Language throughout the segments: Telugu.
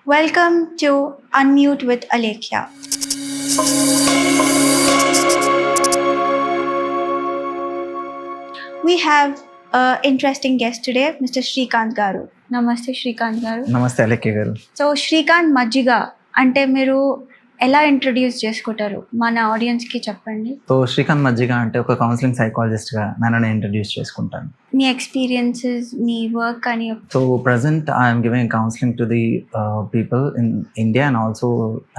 Welcome to Unmute with Alekhya. We have an interesting guest today, Mr. Shrikant Garu. Namaste, Shrikant Garu. నమస్తే అలెక్య గారు. సో శ్రీకాంత్ మజ్జిగ అంటే మీరు ఎలా ఇంట్రడ్యూస్ చేసుకుంటారు మన ఆడియన్స్కి చెప్పండి. సో శ్రీకాంత్ మజ్జిగ అంటే ఒక కౌన్సిలింగ్ సైకాలజిస్ట్గా నన్ను ఇంట్రడ్యూస్ చేసుకుంటాను. మీ ఎక్స్పీరియన్సెస్, మీ వర్క్ అని. So present I'm giving counselling to the people in India and also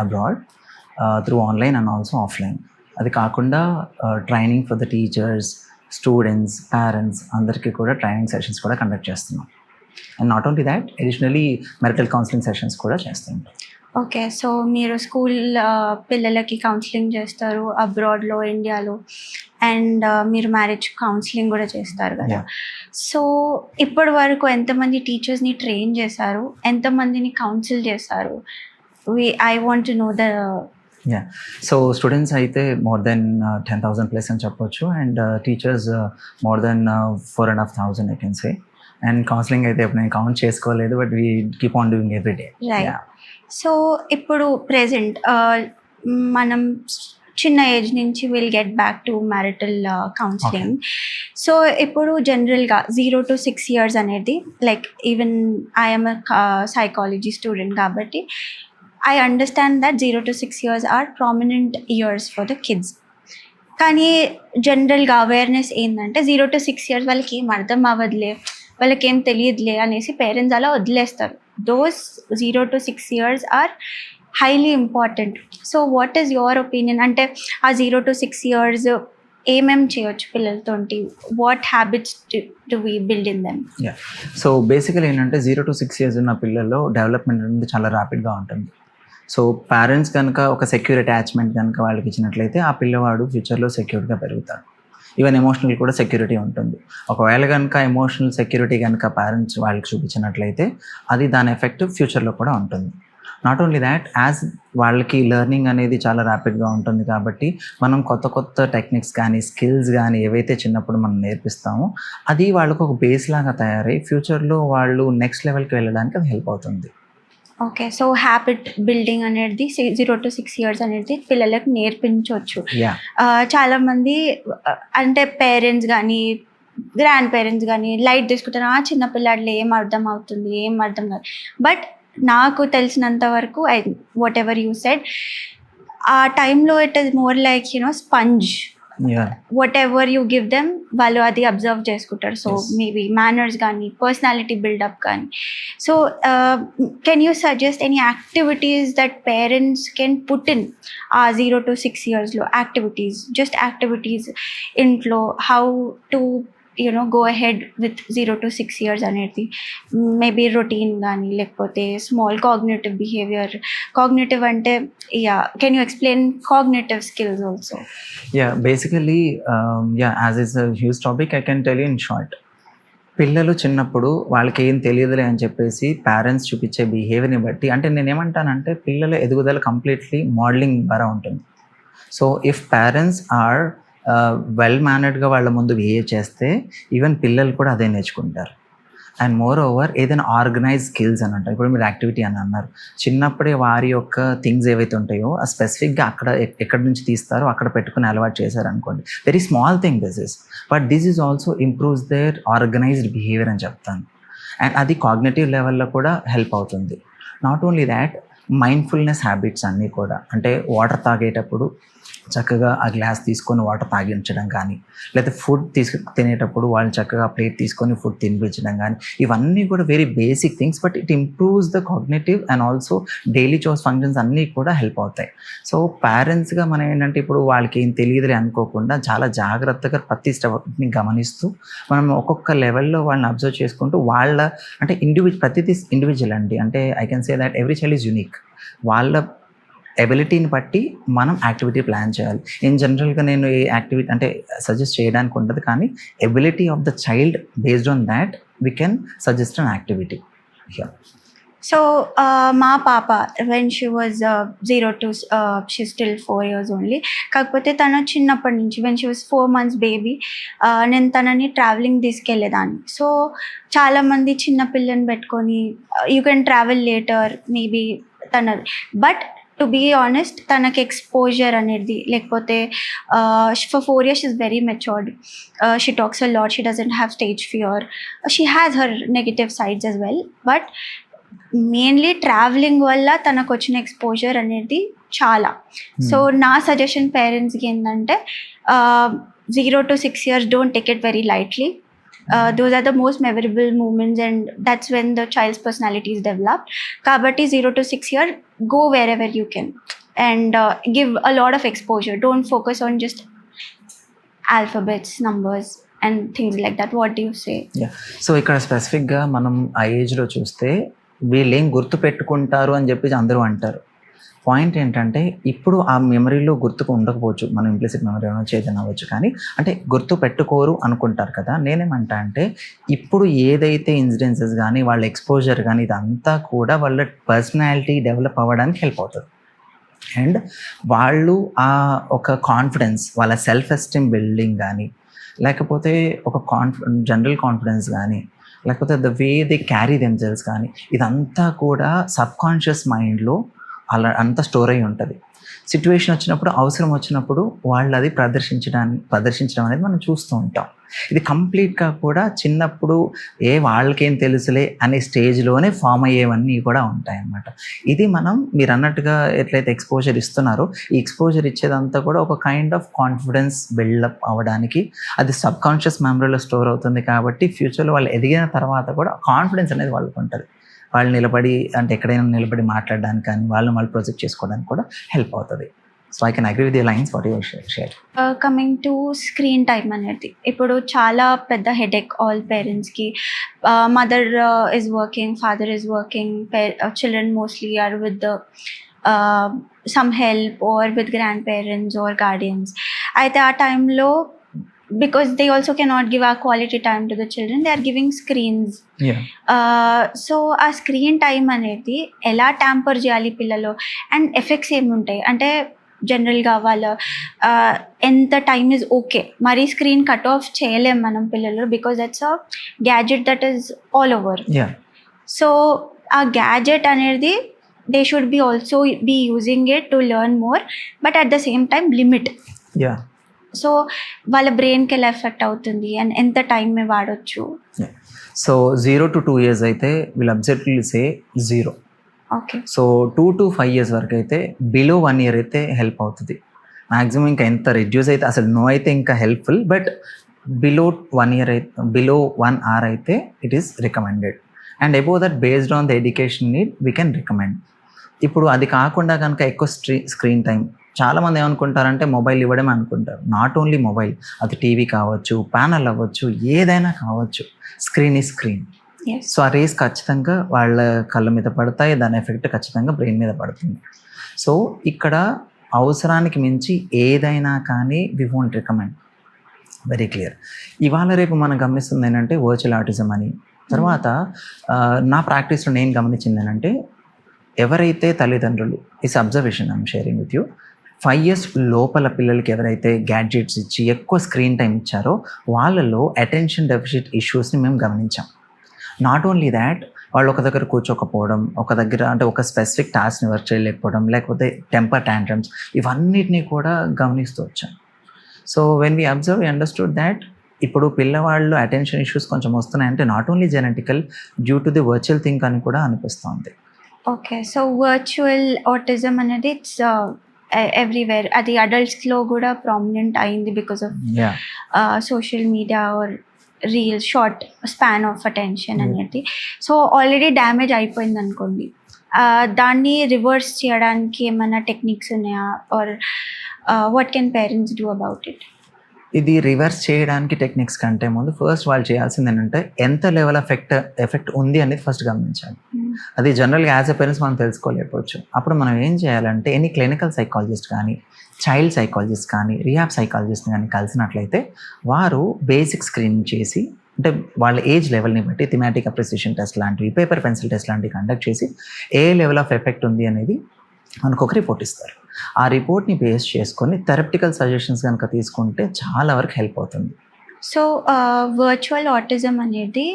abroad through online and also offline. అది కాకుండా training for the teachers, students, parents అందరికీ కూడా ట్రైనింగ్ సెషన్స్ కూడా కండక్ట్ చేస్తున్నాం. And not only that, additionally marital counselling sessions కూడా చేస్తుంటాం. ఓకే, సో మీరు స్కూల్ పిల్లలకి కౌన్సిలింగ్ చేస్తారు అబ్రాడ్లో, ఇండియాలో, అండ్ మీరు మ్యారేజ్ కౌన్సిలింగ్ కూడా చేస్తారు కదా. సో ఇప్పటి వరకు ఎంతమంది టీచర్స్ని ట్రైన్ చేశారు, ఎంతమందిని కౌన్సిల్ చేశారు? I want to know the. So students అయితే మోర్ దెన్ 10,000 ప్లస్ అని చెప్పొచ్చు, and teachers more than 4,500 I can say. And counselling అయితే ఇప్పుడు నేను కౌంట్ చేసుకోలేదు, but we keep on doing every day. So ఇప్పుడు ప్రెజెంట్ మనం చిన్న ఏజ్ నుంచి will get back to marital counselling. So ఇప్పుడు జనరల్గా 0 to 6 years అనేది, like even I'm psychology student కాబట్టి I understand that 0 to 6 years are prominent years for the kids. కానీ జనరల్గా అవేర్నెస్ ఏంటంటే 0 to 6 years వాళ్ళకి ఏం అర్థం అవ్వదులే, వాళ్ళకి ఏం తెలియదులే అనేసి పేరెంట్స్ అలా వదిలేస్తారు. Those 0 to 6 years are highly important. So what is your opinion? అంటే ఆ 0 to 6 years ఏమేమి చేయొచ్చు పిల్లలతోటి? What habits do we build in them? So basically ఏంటంటే 0 to 6 years ఉన్న పిల్లల్లో డెవలప్మెంట్ అనేది చాలా ర్యాపిడ్గా ఉంటుంది. సో పేరెంట్స్ కనుక ఒక సెక్యూర్ అటాచ్మెంట్ కనుక వాళ్ళకి ఇచ్చినట్లయితే ఆ పిల్లవాడు ఫ్యూచర్లో సెక్యూర్గా పెరుగుతాడు. ఈవెన్ ఎమోషనల్ కూడా సెక్యూరిటీ ఉంటుంది. ఒకవేళ కనుక ఎమోషనల్ సెక్యూరిటీ కనుక పేరెంట్స్ వాళ్ళకి చూపించినట్లయితే అది దాని ఎఫెక్ట్ ఫ్యూచర్లో కూడా ఉంటుంది. నాట్ ఓన్లీ దాట్, యాజ్ వాళ్ళకి లెర్నింగ్ అనేది చాలా ర్యాపిడ్గా ఉంటుంది కాబట్టి మనం కొత్త కొత్త టెక్నిక్స్ కానీ స్కిల్స్ కానీ ఏవైతే చిన్నప్పుడు మనం నేర్పిస్తామో అది వాళ్ళకు ఒక బేస్ లాగా తయారై ఫ్యూచర్లో వాళ్ళు నెక్స్ట్ లెవెల్కి వెళ్ళడానికి అది హెల్ప్ అవుతుంది. ఓకే, సో హ్యాబిట్ బిల్డింగ్ అనేది 0 to 6 years అనేది పిల్లలకు నేర్పించవచ్చు. చాలామంది అంటే పేరెంట్స్ కానీ గ్రాండ్ పేరెంట్స్ కానీ లైట్ తీసుకుంటారు, ఆ చిన్న పిల్లాడిలో ఏం అర్థం అవుతుంది, ఏం అర్థం కాదు. బట్ నాకు తెలిసినంత వరకు వాట్ ఎవర్ యూ సెడ్, ఆ టైంలో it is more like sponge. What ever you give them వాళ్ళు అది అబ్జర్వ్ చేసుకుంటారు. సో మేబీ మేనర్స్ కానీ పర్సనాలిటీ బిల్డప్ కానీ. So can you suggest any activities that parents can put in ఆ 0 to 6 yearsలో? యాక్టివిటీస్, జస్ట్ యాక్టివిటీస్ ఇంట్లో, how to go ahead with 0 to 6 years అనేది. మేబీ రొటీన్ కానీ లేకపోతే స్మాల్ కాగ్నిటివ్ బిహేవియర్. కాగ్నిటివ్ అంటే can you explain cognitive skills also? Basically as is a huge topic, I can tell you in short. పిల్లలు చిన్నప్పుడు వాళ్ళకి ఏం తెలియదులే అని చెప్పేసి పేరెంట్స్ చూపించే బిహేవియర్ని బట్టి, అంటే నేనేమంటానంటే పిల్లల ఎదుగుదల కంప్లీట్లీ మోడలింగ్ ద్వారా ఉంటుంది. So if parents are well మేనర్డ్గా వాళ్ళ ముందు బిహేవ్ చేస్తే ఈవెన్ పిల్లలు కూడా అదే నేర్చుకుంటారు. అండ్ మోర్ ఓవర్ ఏదైనా ఆర్గనైజ్ స్కిల్స్ అని అంటారు. ఇప్పుడు మీరు యాక్టివిటీ అని అన్నారు, చిన్నప్పుడే వారి యొక్క థింగ్స్ ఏవైతే ఉంటాయో ఆ స్పెసిఫిక్గా అక్కడ ఎక్కడి నుంచి తీస్తారో అక్కడ పెట్టుకుని అలవాటు చేశారు అనుకోండి, very small thing this is, but this is also improves their organized behaviour అని చెప్తాను. అండ్ అది కాగ్నిటివ్ లెవెల్లో కూడా హెల్ప్ అవుతుంది. Not only that, mindfulness habits అన్నీ కూడా, అంటే వాటర్ తాగేటప్పుడు చక్కగా ఆ గ్లాస్ తీసుకొని వాటర్ తాగించడం కానీ, లేకపోతే ఫుడ్ తినేటప్పుడు వాళ్ళు చక్కగా ప్లేట్ తీసుకొని ఫుడ్ తినిపించడం కానీ, ఇవన్నీ కూడా very basic things, but it improves the cognitive and also daily chores functions అన్నీ కూడా హెల్ప్ అవుతాయి. సో పేరెంట్స్గా మనం ఏంటంటే ఇప్పుడు వాళ్ళకి ఏం తెలియదులే అనుకోకుండా చాలా జాగ్రత్తగా ప్రతి స్టెప్ని గమనిస్తూ మనం ఒక్కొక్క లెవెల్లో వాళ్ళని అబ్జర్వ్ చేసుకుంటూ వాళ్ళ అంటే ప్రతిదీ ఇండివిజువల్ అండి. అంటే I can say that every child is unique. వాళ్ళ ఎబిలిటీని బట్టి మనం యాక్టివిటీ ప్లాన్ చేయాలి. ఇన్ జనరల్గా నేను ఏ యాక్టివిటీ అంటే సజెస్ట్ చేయడానికి ఉండదు, కానీ ability of the child based on that we can suggest an activity. So మా పాప when she was 0 to she still 4 years ఓన్లీ. కాకపోతే తను చిన్నప్పటి నుంచి when she was 4 months baby నేను తనని ట్రావెలింగ్ తీసుకెళ్ళేదాన్ని. సో చాలామంది చిన్న పిల్లని పెట్టుకొని you can travel later maybe తనది. బట్ టు బీ ఆనెస్ట్ తనకి ఎక్స్పోజర్ అనేది లేకపోతే for 4 years she's very matured. She talks a lot, she doesn't have stage fear, she has her negative sides as well. But mainly travelling వల్ల తనకు వచ్చిన ఎక్స్పోజర్ అనేది చాలా. సో నా సజెషన్ పేరెంట్స్కి ఏంటంటే 0 to 6 years don't take it very lightly. Those are the most memorable moments and that's when the child's personality is developed. Kabatti 0 to 6 year, go wherever you can and give a lot of exposure. Don't focus on just alphabets, numbers and things like that. What do you say? So ఇక్కడ స్పెసిఫిక్గా మనం ఆ ఏజ్లో చూస్తే వీళ్ళు ఏం గుర్తు పెట్టుకుంటారు అని చెప్పేసి అందరూ అంటారు. పాయింట్ ఏంటంటే ఇప్పుడు ఆ మెమరీలో గుర్తుకు ఉండకపోవచ్చు, మనం ఇంప్లిసిట్ మెమరీ అవ్వచ్చు, ఏదైనా అవ్వచ్చు, కానీ అంటే గుర్తు పెట్టుకోరు అనుకుంటారు కదా. నేనేమంటా అంటే ఇప్పుడు ఏదైతే ఇన్సిడెన్సెస్ కానీ వాళ్ళ ఎక్స్పోజర్ కానీ ఇదంతా కూడా వాళ్ళ పర్సనాలిటీ డెవలప్ అవ్వడానికి హెల్ప్ అవుతుంది. అండ్ వాళ్ళు ఆ ఒక కాన్ఫిడెన్స్, వాళ్ళ సెల్ఫ్ ఎస్టీమ్ బిల్డింగ్ కానీ లేకపోతే ఒక జనరల్ కాన్ఫిడెన్స్ కానీ లేకపోతే the way they carry themselves కానీ ఇదంతా కూడా సబ్కాన్షియస్ మైండ్లో అలా అంతా స్టోర్ అయి ఉంటుంది. సిచ్యువేషన్ వచ్చినప్పుడు, అవసరం వచ్చినప్పుడు వాళ్ళు అది ప్రదర్శించడం అనేది మనం చూస్తూ ఉంటాం. ఇది కంప్లీట్గా కూడా చిన్నప్పుడు వాళ్ళకేం తెలుసులే అనే స్టేజ్లోనే ఫామ్ అయ్యేవన్నీ కూడా ఉంటాయన్నమాట. ఇది మీరు అన్నట్టుగా ఎట్లయితే ఎక్స్పోజర్ ఇస్తున్నారో ఈ ఎక్స్పోజర్ ఇచ్చేదంతా కూడా ఒక కైండ్ ఆఫ్ కాన్ఫిడెన్స్ బిల్డప్ అవ్వడానికి అది సబ్కాన్షియస్ మెమరీలో స్టోర్ అవుతుంది. కాబట్టి ఫ్యూచర్లో వాళ్ళు ఎదిగిన తర్వాత కూడా కాన్ఫిడెన్స్ అనేది వాళ్ళకు ఉంటుంది. వాళ్ళు నిలబడి అంటే ఎక్కడైనా నిలబడి మాట్లాడడానికి కానీ వాళ్ళు ప్రొజెక్ట్ చేసుకోవడానికి కూడా హెల్ప్ అవుతుంది. So I can agree with your lines. What your share? Coming to screen time అనేది ఇప్పుడు చాలా పెద్ద హెడేక్ ఆల్ పేరెంట్స్కి. Mother is working, father is working, children mostly are with some help or with grandparents or guardians. అయితే ఆ టైంలో because they also cannot give a quality time to the children, they are giving screens. So ఆ స్క్రీన్ టైం అనేది ఎలా ట్యాంపర్ చేయాలి పిల్లలు అండ్ ఎఫెక్ట్స్ ఏమి ఉంటాయి అంటే జనరల్గా వాళ్ళ ఎంత టైమ్ ఈజ్ ఓకే, మరీ స్క్రీన్ కట్ ఆఫ్ చేయలేం మనం పిల్లలు, because that's a gadget that is all over. So ఆ గ్యాజెట్ అనేది they should be also be using it to learn more, but at the same time limit. So వాళ్ళ బ్రెయిన్కి ఎలా ఎఫెక్ట్ అవుతుంది అండ్ ఎంత టైం వాడచ్చు. సో 0 to 2 years అయితే will absolutely say 0. Okay. So 2 to 5 years వరకు అయితే బిలో 1 year అయితే హెల్ప్ అవుతుంది. మ్యాక్సిమం ఇంకా ఎంత రెడ్యూస్ అయితే అసలు నో అయితే ఇంకా హెల్ప్ఫుల్, బట్ బిలో 1 year అయితే బిలో 1 hour అయితే it is recommended. And above that based on the education need we can recommend. ఇప్పుడు అది కాకుండా కనుక ఎక్కువ స్క్రీన్ టైం చాలామంది ఏమనుకుంటారంటే మొబైల్ ఇవ్వడమే అనుకుంటారు. నాట్ ఓన్లీ మొబైల్, అది టీవీ కావచ్చు, ప్యానల్ అవ్వచ్చు, ఏదైనా కావచ్చు, స్క్రీన్ ఈ స్క్రీన్. సో ఆ రేస్ ఖచ్చితంగా వాళ్ళ కళ్ళ మీద పడతాయి, దాని ఎఫెక్ట్ ఖచ్చితంగా బ్రెయిన్ మీద పడుతుంది. సో ఇక్కడ అవసరానికి మించి ఏదైనా కానీ we won't recommend. Very clear. ఇవాళ రేపు మనం గమనిస్తుంది ఏంటంటే వర్చువల్ ఆటిజం అని. తర్వాత నా ప్రాక్టీస్లో నేను గమనించింది ఏంటంటే ఎవరైతే తల్లిదండ్రులు, is observation I'm sharing with you, 5 years లోపల పిల్లలకి ఎవరైతే గ్యాడ్జెట్స్ ఇచ్చి ఎక్కువ స్క్రీన్ టైం ఇచ్చారో వాళ్ళలో అటెన్షన్ డెఫిసిట్ ఇష్యూస్ని మేము గమనించాం. నాట్ ఓన్లీ దాట్, వాళ్ళు ఒక దగ్గర కూర్చోకపోవడం, ఒక దగ్గర అంటే ఒక స్పెసిఫిక్ టాస్క్ని వర్క్ చేయలేకపోవడం, లేకపోతే టెంపర్ టాంట్రమ్స్, ఇవన్నిటినీ కూడా గమనిస్తూ వచ్చాం. So when we observe we understood that ఇప్పుడు పిల్లవాళ్ళు అటెన్షన్ ఇష్యూస్ కొంచెం వస్తున్నాయంటే not only genetical, due to the virtual think అని కూడా అనిపిస్తుంది. ఓకే. సో వర్చువల్ ఆటిజం అనేది ఇట్స్ ఎవ్రీవేర్, అది అడల్ట్స్లో కూడా ప్రామినెంట్ అయింది because of social media or reel short span of attention అనేది. సో ఆల్రెడీ డ్యామేజ్ అయిపోయింది అనుకోండి, దాన్ని రివర్స్ చేయడానికి ఏమైనా టెక్నిక్స్ ఉన్నాయా or what can parents do about it? ఇది రివర్స్ చేయడానికి టెక్నిక్స్ కంటే ముందు ఫస్ట్ వాళ్ళు చేయాల్సింది ఏంటంటే ఎంత లెవెల్ ఎఫెక్ట్ ఉంది అనేది ఫస్ట్ గమనించాలి. అది జనరల్గా యాజ్ ఎ పేరెంట్స్ మనం తెలుసుకోలేకపోవచ్చు. అప్పుడు మనం ఏం చేయాలంటే ఎనీ క్లినికల్ సైకాలజిస్ట్ కానీ, చైల్డ్ సైకాలజిస్ట్ కానీ, రిహాబ్ సైకాలజిస్ట్ కానీ కలిసినట్లయితే వారు బేసిక్ స్క్రీనింగ్ చేసి అంటే వాళ్ళ ఏజ్ లెవెల్ని బట్టి థిమాటిక్ అప్రిసియేషన్ టెస్ట్ లాంటివి, పేపర్ పెన్సిల్ టెస్ట్ లాంటివి కండక్ట్ చేసి ఏ లెవెల్ ఆఫ్ ఎఫెక్ట్ ఉంది అనేది మనకు ఒక రిపోర్ట్ ఇస్తారు. ఆ రిపోర్ట్ని బేస్ చేసుకొని థెరపిటికల్ సజెషన్స్ కనుక తీసుకుంటే చాలా వరకు హెల్ప్ అవుతుంది. సో వర్చువల్ ఆటిజం అనేది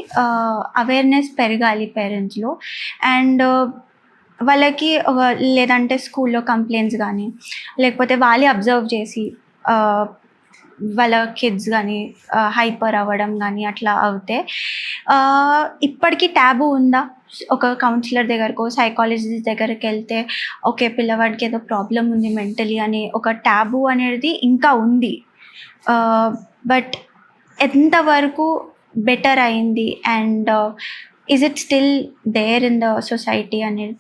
అవేర్నెస్ పెరగాలి పేరెంట్స్లో. అండ్ వాళ్ళకి లేదంటే స్కూల్లో కంప్లైంట్స్ కానీ లేకపోతే వాళ్ళే అబ్జర్వ్ చేసి వాళ్ళ కిడ్స్ కానీ హైపర్ అవ్వడం కానీ అట్లా అవుతే ఇప్పటికీ ట్యాబు ఉందా? ఒక కౌన్సిలర్ దగ్గరకు, సైకాలజిస్ట్ దగ్గరికి వెళ్తే ఓకే పిల్లవాడికి ఏదో ప్రాబ్లం ఉంది మెంటలీ అనే ఒక ట్యాబు అనేది ఇంకా ఉంది. బట్ ఎంతవరకు బెటర్ అయింది and is it still there in the society అనేది?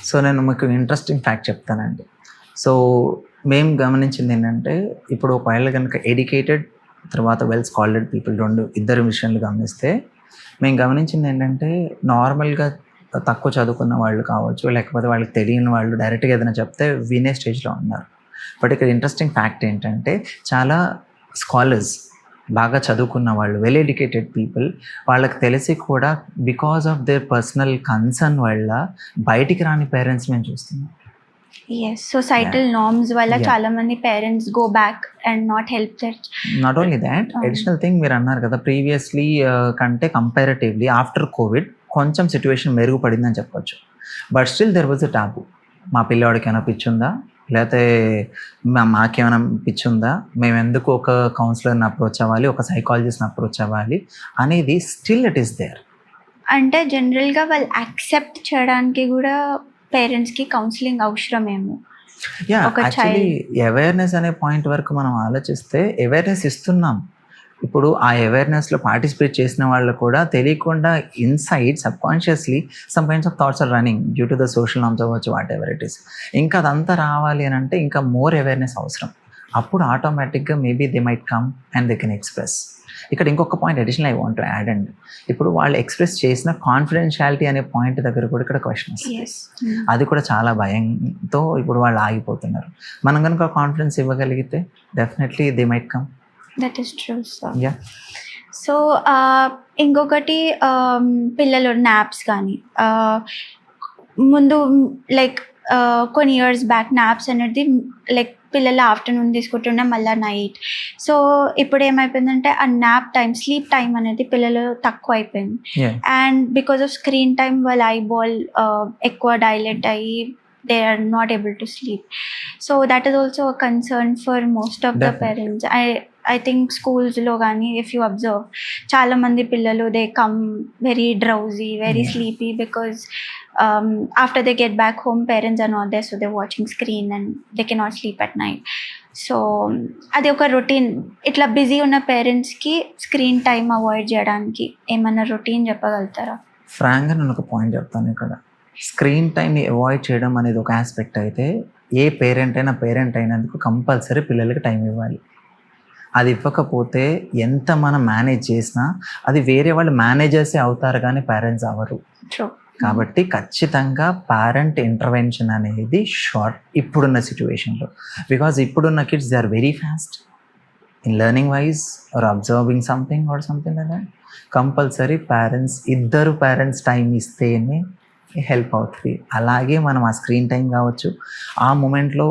సో నేను మీకు ఇంట్రెస్టింగ్ ఫ్యాక్ట్ చెప్తానండి. సో మేము గమనించింది ఏంటంటే, ఇప్పుడు ఒకవేళ కనుక ఎడ్యుకేటెడ్ తర్వాత వెల్ స్కాలర్డ్ పీపుల్ ఇద్దరు విషయాలు గమనిస్తే, మేము గమనించింది ఏంటంటే నార్మల్గా తక్కువ చదువుకున్న వాళ్ళు కావచ్చు, లేకపోతే వాళ్ళకి తెలియని వాళ్ళు డైరెక్ట్గా ఏదైనా చెప్తే వినే స్టేజ్లో ఉన్నారు. బట్ ఇక్కడ ఇంట్రెస్టింగ్ ఫ్యాక్ట్ ఏంటంటే, చాలా స్కాలర్స్, బాగా చదువుకున్న వాళ్ళు, వెల్ ఎడ్యుకేటెడ్ పీపుల్, వాళ్ళకి తెలిసి కూడా because of their personal concern వల్ల బయటికి రాని పేరెంట్స్ మేము చూస్తున్నాం. ఎస్, సొసైటల్ నార్మ్స్ వల్ల చాలా మంది parents go back and not help that. Not only that, additional thing మీరు అన్నారు కదా, ప్రీవియస్లీ కంటే కంపారిటివ్లీ ఆఫ్టర్ కోవిడ్ కొంచెం సిచ్యువేషన్ మెరుగుపడిందని చెప్పొచ్చు. But still there was a taboo. మా పిల్లవాడికి ఏమైనా పిచ్చుందా, లేకపోతే మాకేమైనా పిచ్చుందా, మేము ఎందుకు ఒక కౌన్సిలర్ని అప్రోచ్ అవ్వాలి, ఒక సైకాలజిస్ట్ని అప్రోచ్ అవ్వాలి అనేది స్టిల్ ఇట్ ఈస్ దేర్. అంటే జనరల్గా వాళ్ళు యాక్సెప్ట్ చేయడానికి కూడా పేరెంట్స్కి కౌన్సిలింగ్ అవసరమేమో. యాక్చువల్లీ అవేర్నెస్ అనే పాయింట్ వరకు మనం ఆలోచిస్తే అవేర్నెస్ ఇస్తున్నాం. ఇప్పుడు ఆ అవేర్నెస్లో పార్టిసిపేట్ చేసిన వాళ్ళు కూడా తెలియకుండా inside subconsciously some kinds of thoughts are running due to the social norms అవ్వచ్చు, వాట్ ఎవర్ ఇట్ ఈస్. ఇంకా అదంతా రావాలి అని అంటే ఇంకా మోర్ అవేర్నెస్ అవసరం. అప్పుడు ఆటోమేటిక్గా maybe they might come and they can express. ఇక్కడ ఇంకొక point additional I want to add అండి. ఇప్పుడు వాళ్ళు ఎక్స్ప్రెస్ చేసిన కాన్ఫిడెన్షియాలిటీ అనే పాయింట్ దగ్గర కూడా ఇక్కడ క్వశ్చన్ వస్తుంది. అది కూడా చాలా భయంతో ఇప్పుడు వాళ్ళు ఆగిపోతున్నారు. మనం కనుక కాన్ఫిడెన్స్ ఇవ్వగలిగితే definitely they might come. That is true sir. Yeah. So ఇంకొకటి పిల్లలు నాప్స్ కానీ ముందు లైక్ కొన్ని ఇయర్స్ బ్యాక్ నాప్స్ అనేది లైక్ పిల్లలు ఆఫ్టర్నూన్ తీసుకుంటుండే మళ్ళీ నైట్. సో ఇప్పుడు ఏమైపోయిందంటే ఆ నాప్ టైం, స్లీప్ టైం అనేది పిల్లలు తక్కువ అయిపోయింది. And because off screen time వాళ్ళ ఐబాల్ ఎక్కువ డైలెట్ అయ్యి they are not able to sleep. So that is also a concern for most of the parents. I think schools lo gaani if you observe chaala mandi pillalu they come very drowsy, very sleepy because after they get back home parents are not there, so they're watching screen and they cannot sleep at night. So అది ఒక రొటీన్. ఇట్లా బిజీ ఉన్న పేరెంట్స్కి స్క్రీన్ టైం అవాయిడ్ చేయడానికి ఏమన్నా రొటీన్ చెప్పగలుగుతారా? ఫ్రాంక్గా నేను ఒక పాయింట్ చెప్తాను. ఇక్కడ స్క్రీన్ టైంని అవాయిడ్ చేయడం అనేది ఒక ఆస్పెక్ట్ అయితే, ఏ పేరెంట్ అయినందుకు కంపల్సరీ పిల్లలకి టైం ఇవ్వాలి. అది ఇవ్వకపోతే ఎంత మనం మేనేజ్ చేసినా అది వేరే వాళ్ళు మేనేజర్సే అవుతారు కానీ పేరెంట్స్ అవ్వరు. కాబట్టి ఖచ్చితంగా పేరెంట్ ఇంటర్వెన్షన్ అనేది షార్ట్ ఇప్పుడున్న సిచ్యువేషన్లో. బికాజ్ ఇప్పుడున్న kids they are very fast in learning wise or observing something or something like that. Compulsory ఇద్దరు పేరెంట్స్ టైం ఇస్తేనే హెల్ప్ అవుతుంది. అలాగే మనం ఆ స్క్రీన్ టైం కావచ్చు, ఆ మూమెంట్లో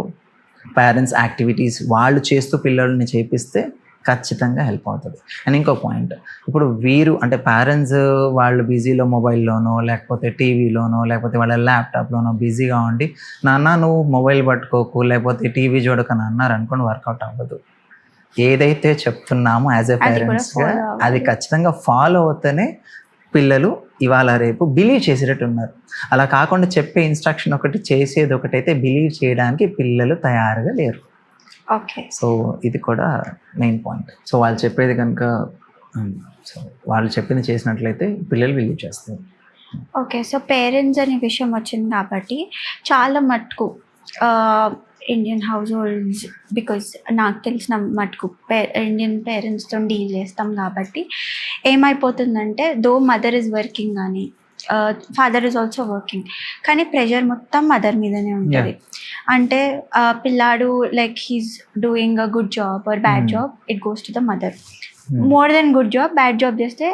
పేరెంట్స్ యాక్టివిటీస్ వాళ్ళు చేస్తూ పిల్లల్ని చేపిస్తే ఖచ్చితంగా హెల్ప్ అవుతుంది. అండ్ ఇంకో పాయింట్, ఇప్పుడు అంటే పేరెంట్స్ వాళ్ళు బిజీలో మొబైల్లోనో లేకపోతే టీవీలోనో లేకపోతే వాళ్ళ ల్యాప్టాప్లోనో బిజీగా ఉండి నాన్న నువ్వు మొబైల్ పట్టుకోకు లేకపోతే టీవీ చూడకని అన్నారు అనుకోండి, వర్కౌట్ అవ్వదు. ఏదైతే చెప్తున్నామో యాజ్ ఎ పేరెంట్స్గా అది ఖచ్చితంగా ఫాలో అవుతేనే పిల్లలు ఇవాళ రేపు బిలీవ్ చేసేటట్టు ఉన్నారు. అలా కాకుండా చెప్పే ఇన్స్ట్రక్షన్ ఒకటి చేసేది ఒకటైతే బిలీవ్ చేయడానికి పిల్లలు తయారుగా లేరు. ఓకే, సో ఇది కూడా మెయిన్ పాయింట్. సో వాళ్ళు చెప్పేది కనుక వాళ్ళు చెప్పింది చేసినట్లయితే పిల్లలు బిలీవ్ చేస్తారు. ఓకే, సో పేరెంట్స్ అనే విషయం వచ్చింది కాబట్టి చాలా మటుకు ఇండియన్ హౌస్ హోల్డ్స్, బికాజ్ నాకు తెలిసిన మటుకు ఇండియన్ పేరెంట్స్తో డీల్ చేస్తాం కాబట్టి ఏమైపోతుందంటే దో మదర్ ఈజ్ వర్కింగ్ కానీ ఫాదర్ ఈజ్ ఆల్సో వర్కింగ్, కానీ ప్రెషర్ మొత్తం మదర్ మీదనే ఉంటుంది. అంటే పిల్లాడు like he's doing a good job or bad job, it goes to the mother. More than good job, bad job చేస్తే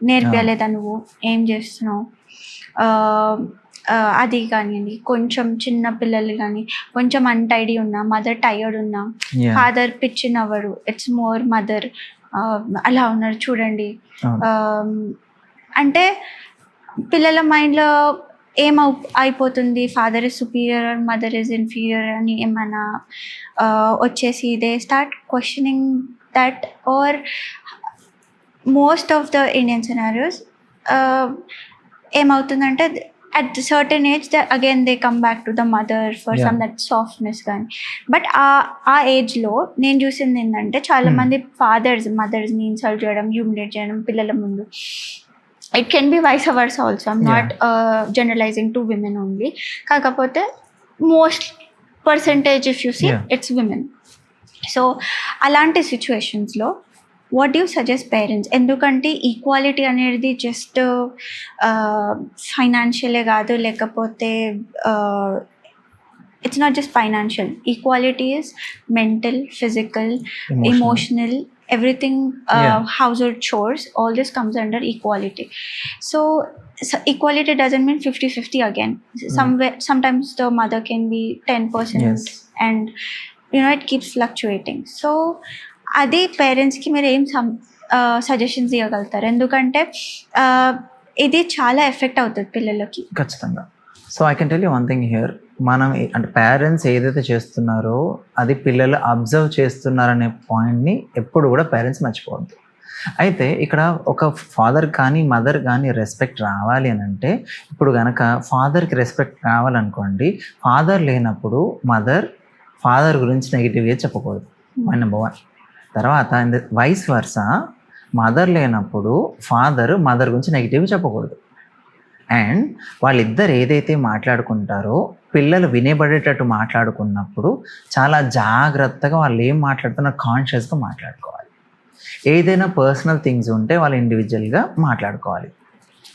నేర్పించలేదా నువ్వు, ఏం చేస్తున్నావు, అది కానివ్వండి. కొంచెం చిన్న పిల్లలు కానీ కొంచెం అన్టైడీ ఉన్నా, మదర్ టైర్డ్ ఉన్నా, ఫాదర్ పిచ్చిన అవ్వడు, ఇట్స్ మోర్ మదర్ అలా ఉన్నారు చూడండి. అంటే పిల్లల మైండ్లో అయిపోతుంది, father is superior, mother is inferior అని ఏమైనా వచ్చేసి they start questioning that. Or most of the Indian scenarios ఏమవుతుందంటే at a certain age again they come back to the mother for some that softness కానీ. బట్ ఆ ఏజ్లో నేను చూసింది ఏంటంటే చాలా మంది మదర్స్ని ఇన్సల్ట్ చేయడం, హ్యూమిలేట్ చేయడం పిల్లల ముందు. It can be vice versa also, I'm not generalizing to women only. కాకపోతే most percentage if you see it's women. So అలాంటి సిచ్యువేషన్స్లో వాట్ డూ సజెస్ట్ పేరెంట్స్? ఎందుకంటే ఈక్వాలిటీ అనేది జస్ట్ ఫైనాన్షియలే కాదు, లేకపోతే it's not just financial. Equality is mental, physical, emotional, everything, household chores, all this comes under equality. So equality doesn't mean 50-50 again. Sometimes the mother can be 10% and it keeps fluctuating. So అది పేరెంట్స్కి మీరు ఏం సజెషన్స్ ఇవ్వగలుగుతారు? ఎందుకంటే ఇది చాలా ఎఫెక్ట్ అవుతుంది పిల్లలకి. ఖచ్చితంగా. So I can tell you one thing here. మనం అంటే పేరెంట్స్ ఏదైతే చేస్తున్నారో అది పిల్లలు అబ్జర్వ్ చేస్తున్నారనే పాయింట్ని ఎప్పుడు కూడా పేరెంట్స్ మర్చిపోవద్దు. అయితే ఇక్కడ ఒక ఫాదర్ కానీ మదర్ కానీ రెస్పెక్ట్ రావాలి అని అంటే, ఇప్పుడు కనుక ఫాదర్కి రెస్పెక్ట్ రావాలనుకోండి, ఫాదర్ లేనప్పుడు ఫాదర్ గురించి నెగిటివ్గా చెప్పకూడదు, పాయింట్ నెంబర్ 1. తర్వాత వైస్ వర్సా, మదర్ లేనప్పుడు మదర్ గురించి నెగిటివ్ చెప్పకూడదు. అండ్ వాళ్ళిద్దరు ఏదైతే మాట్లాడుకుంటారో పిల్లలు వినేబడేటట్టు మాట్లాడుకున్నప్పుడు చాలా జాగ్రత్తగా వాళ్ళు ఏం మాట్లాడుతున్నారో కాన్షియస్గా మాట్లాడుకోవాలి. ఏదైనా పర్సనల్ థింగ్స్ ఉంటే వాళ్ళు ఇండివిజువల్గా మాట్లాడుకోవాలి.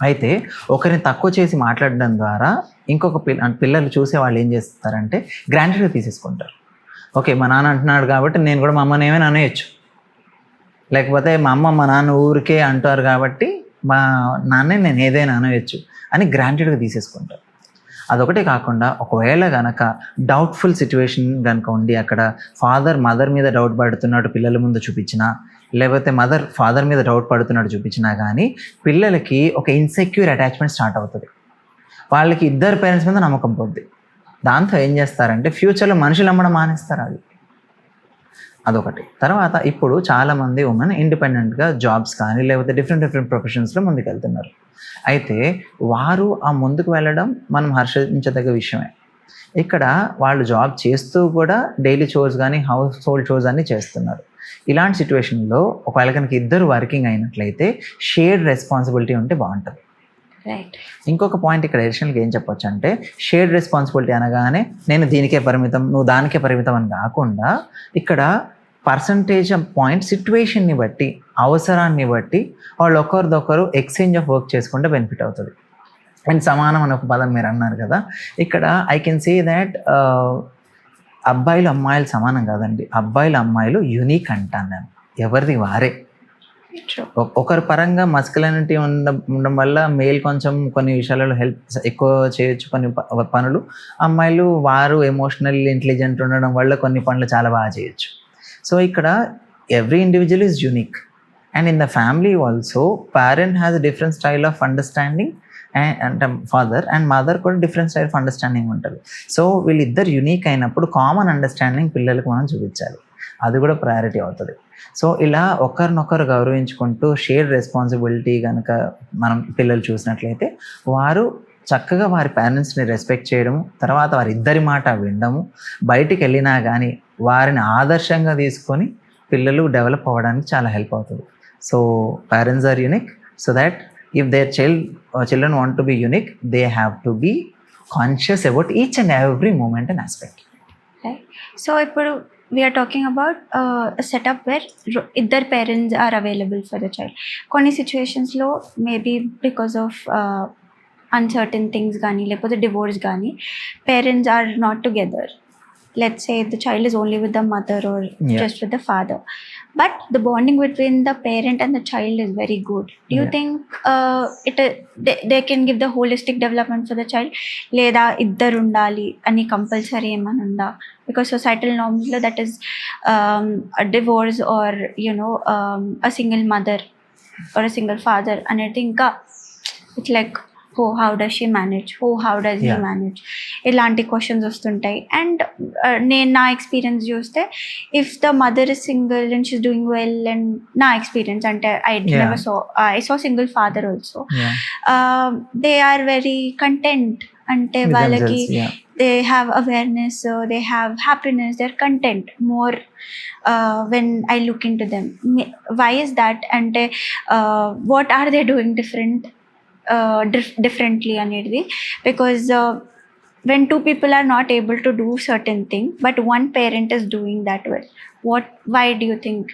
అయితే ఒకరిని తక్కువ చేసి మాట్లాడడం ద్వారా ఇంకొక పిల్లలు చూసే వాళ్ళు ఏం చేస్తారంటే గ్రాంటెడ్గా తీసేసుకుంటారు. ఓకే, మా నాన్న అంటున్నాడు కాబట్టి నేను కూడా మా అమ్మని ఏమైనా అనేయచ్చు, లేకపోతే మా అమ్మ మా నాన్న ఊరికే అంటారు కాబట్టి మా నాన్నే నేను ఏదైనా అనవచ్చు అని గ్రాంటెడ్గా తీసేసుకుంటారు. అదొకటే కాకుండా ఒకవేళ కనుక డౌట్ఫుల్ సిచ్యువేషన్ కనుక ఉండి అక్కడ మదర్ మీద డౌట్ పడుతున్నట్టు పిల్లల ముందు చూపించినా, లేకపోతే ఫాదర్ మీద డౌట్ పడుతున్నట్టు చూపించినా కానీ పిల్లలకి ఒక ఇన్సెక్యూర్ అటాచ్మెంట్ స్టార్ట్ అవుతుంది. వాళ్ళకి ఇద్దరు పేరెంట్స్ మీద నమ్మకం పోద్ది. దాంతో ఏం చేస్తారంటే ఫ్యూచర్లో మనుషులు అమ్మడం మానేస్తారు అది. అదొకటి. తర్వాత ఇప్పుడు చాలామంది ఉమెన్ ఇండిపెండెంట్గా జాబ్స్ కానీ లేకపోతే డిఫరెంట్ ప్రొఫెషన్స్లో ముందుకు వెళ్తున్నారు. అయితే వారు ఆ ముందుకు వెళ్ళడం మనం హర్షించదగ్గ విషయమే. ఇక్కడ వాళ్ళు జాబ్ చేస్తూ కూడా డైలీ చోర్స్ కానీ హౌస్ హోల్డ్ చోర్స్ అన్నీ చేస్తున్నారు. ఇలాంటి సిచ్యువేషన్లో ఒకవేళ కనుక ఇద్దరు వర్కింగ్ అయినట్లయితే షేర్డ్ రెస్పాన్సిబిలిటీ ఉంటే బాగుంటుంది. ఇంకొక పాయింట్ ఇక్కడ అడిషనల్గా ఏం చెప్పొచ్చు అంటే, షేర్డ్ రెస్పాన్సిబిలిటీ అనగానే నేను దీనికే పరిమితం, నువ్వు దానికే పరిమితం అని కాకుండా ఇక్కడ పర్సంటేజ్ పాయింట్ సిచ్యువేషన్ని బట్టి, అవసరాన్ని బట్టి వాళ్ళు ఒకరిదొకరు ఎక్స్చేంజ్ ఆఫ్ వర్క్ చేసుకుంటే బెనిఫిట్ అవుతుంది. అండ్ సమానం అనే ఒక పదం మీరు అన్నారు కదా, ఇక్కడ ఐ కెన్ సే దాట్ అబ్బాయిలు అమ్మాయిలు సమానం కాదండి, అబ్బాయిలు అమ్మాయిలు యూనిక్ అంటాను నేను, ఎవరిది వారే. ఒకరి పరంగా మస్కులినిటీ ఉండడం వల్ల మేల్ కొంచెం కొన్ని విషయాలలో హెల్ప్ ఎక్కువ చేయొచ్చు కొన్ని పనులు, అమ్మాయిలు వారు ఎమోషనల్ ఇంటెలిజెంట్ ఉండడం వల్ల కొన్ని పనులు చాలా బాగా చేయొచ్చు. సో ఇక్కడ every individual is unique. And in the family also parent has different style of understanding, అంటే ఫాదర్ అండ్ మదర్ కూడా డిఫరెంట్ స్టైల్ ఆఫ్ అండర్స్టాండింగ్ ఉంటుంది. సో వీళ్ళిద్దరు యూనిక్ అయినప్పుడు కామన్ అండర్స్టాండింగ్ పిల్లలకు మనం చూపించాలి, అది కూడా ప్రయారిటీ అవుతుంది. సో ఇలా ఒకరినొకరు గౌరవించుకుంటూ షేర్ రెస్పాన్సిబిలిటీ కనుక మనం పిల్లలు చూసినట్లయితే వారు చక్కగా వారి పేరెంట్స్ని రెస్పెక్ట్ చేయడము, తర్వాత వారి ఇద్దరి మాట వినడము, బయటికి వెళ్ళినా కానీ వారిని ఆదర్శంగా తీసుకొని పిల్లలు డెవలప్ అవ్వడానికి చాలా హెల్ప్ అవుతుంది. So parents are unique, so that if their children want to be unique, they have to be conscious about each and every moment and aspect. Right. So ఇప్పుడు we are talking about a setup where ఇద్దరు parents are available for the child. కొన్ని సిచ్యువేషన్స్లో maybe because of uncertain things కానీ లేకపోతే డివోర్స్ కానీ parents are not together, let's say the child is only with the mother or Yeah. just with the father, but the bonding between the parent and the child is very good. Do you Yeah. think they can give the holistic development for the child, లేదా ఇద్దరు ఉండాలి అని కంపల్సరీ ఏమైనా ఉందా? Because societal norms లో that is a divorce or a single mother or a single father అనేది ఇంకా it's like, oh, how does she manage, oh, how does he Yeah. manage, ఇలాంటి క్వశ్చన్స్ వస్తుంటాయి. అండ్ నేను నా ఎక్స్పీరియన్స్ చూస్తే if the mother is single and she's doing well, and నా ఎక్స్పీరియన్స్ అంటే Yeah. I saw single father also, Yeah. They are very content. అంటే With వాళ్ళకి themselves, yeah. they have awareness, they have happiness, they're content more when I look into them. Why is that? And what are they doing differently అనేది? Because when two people are not able to do certain thing but one parent is doing that well, why do you think?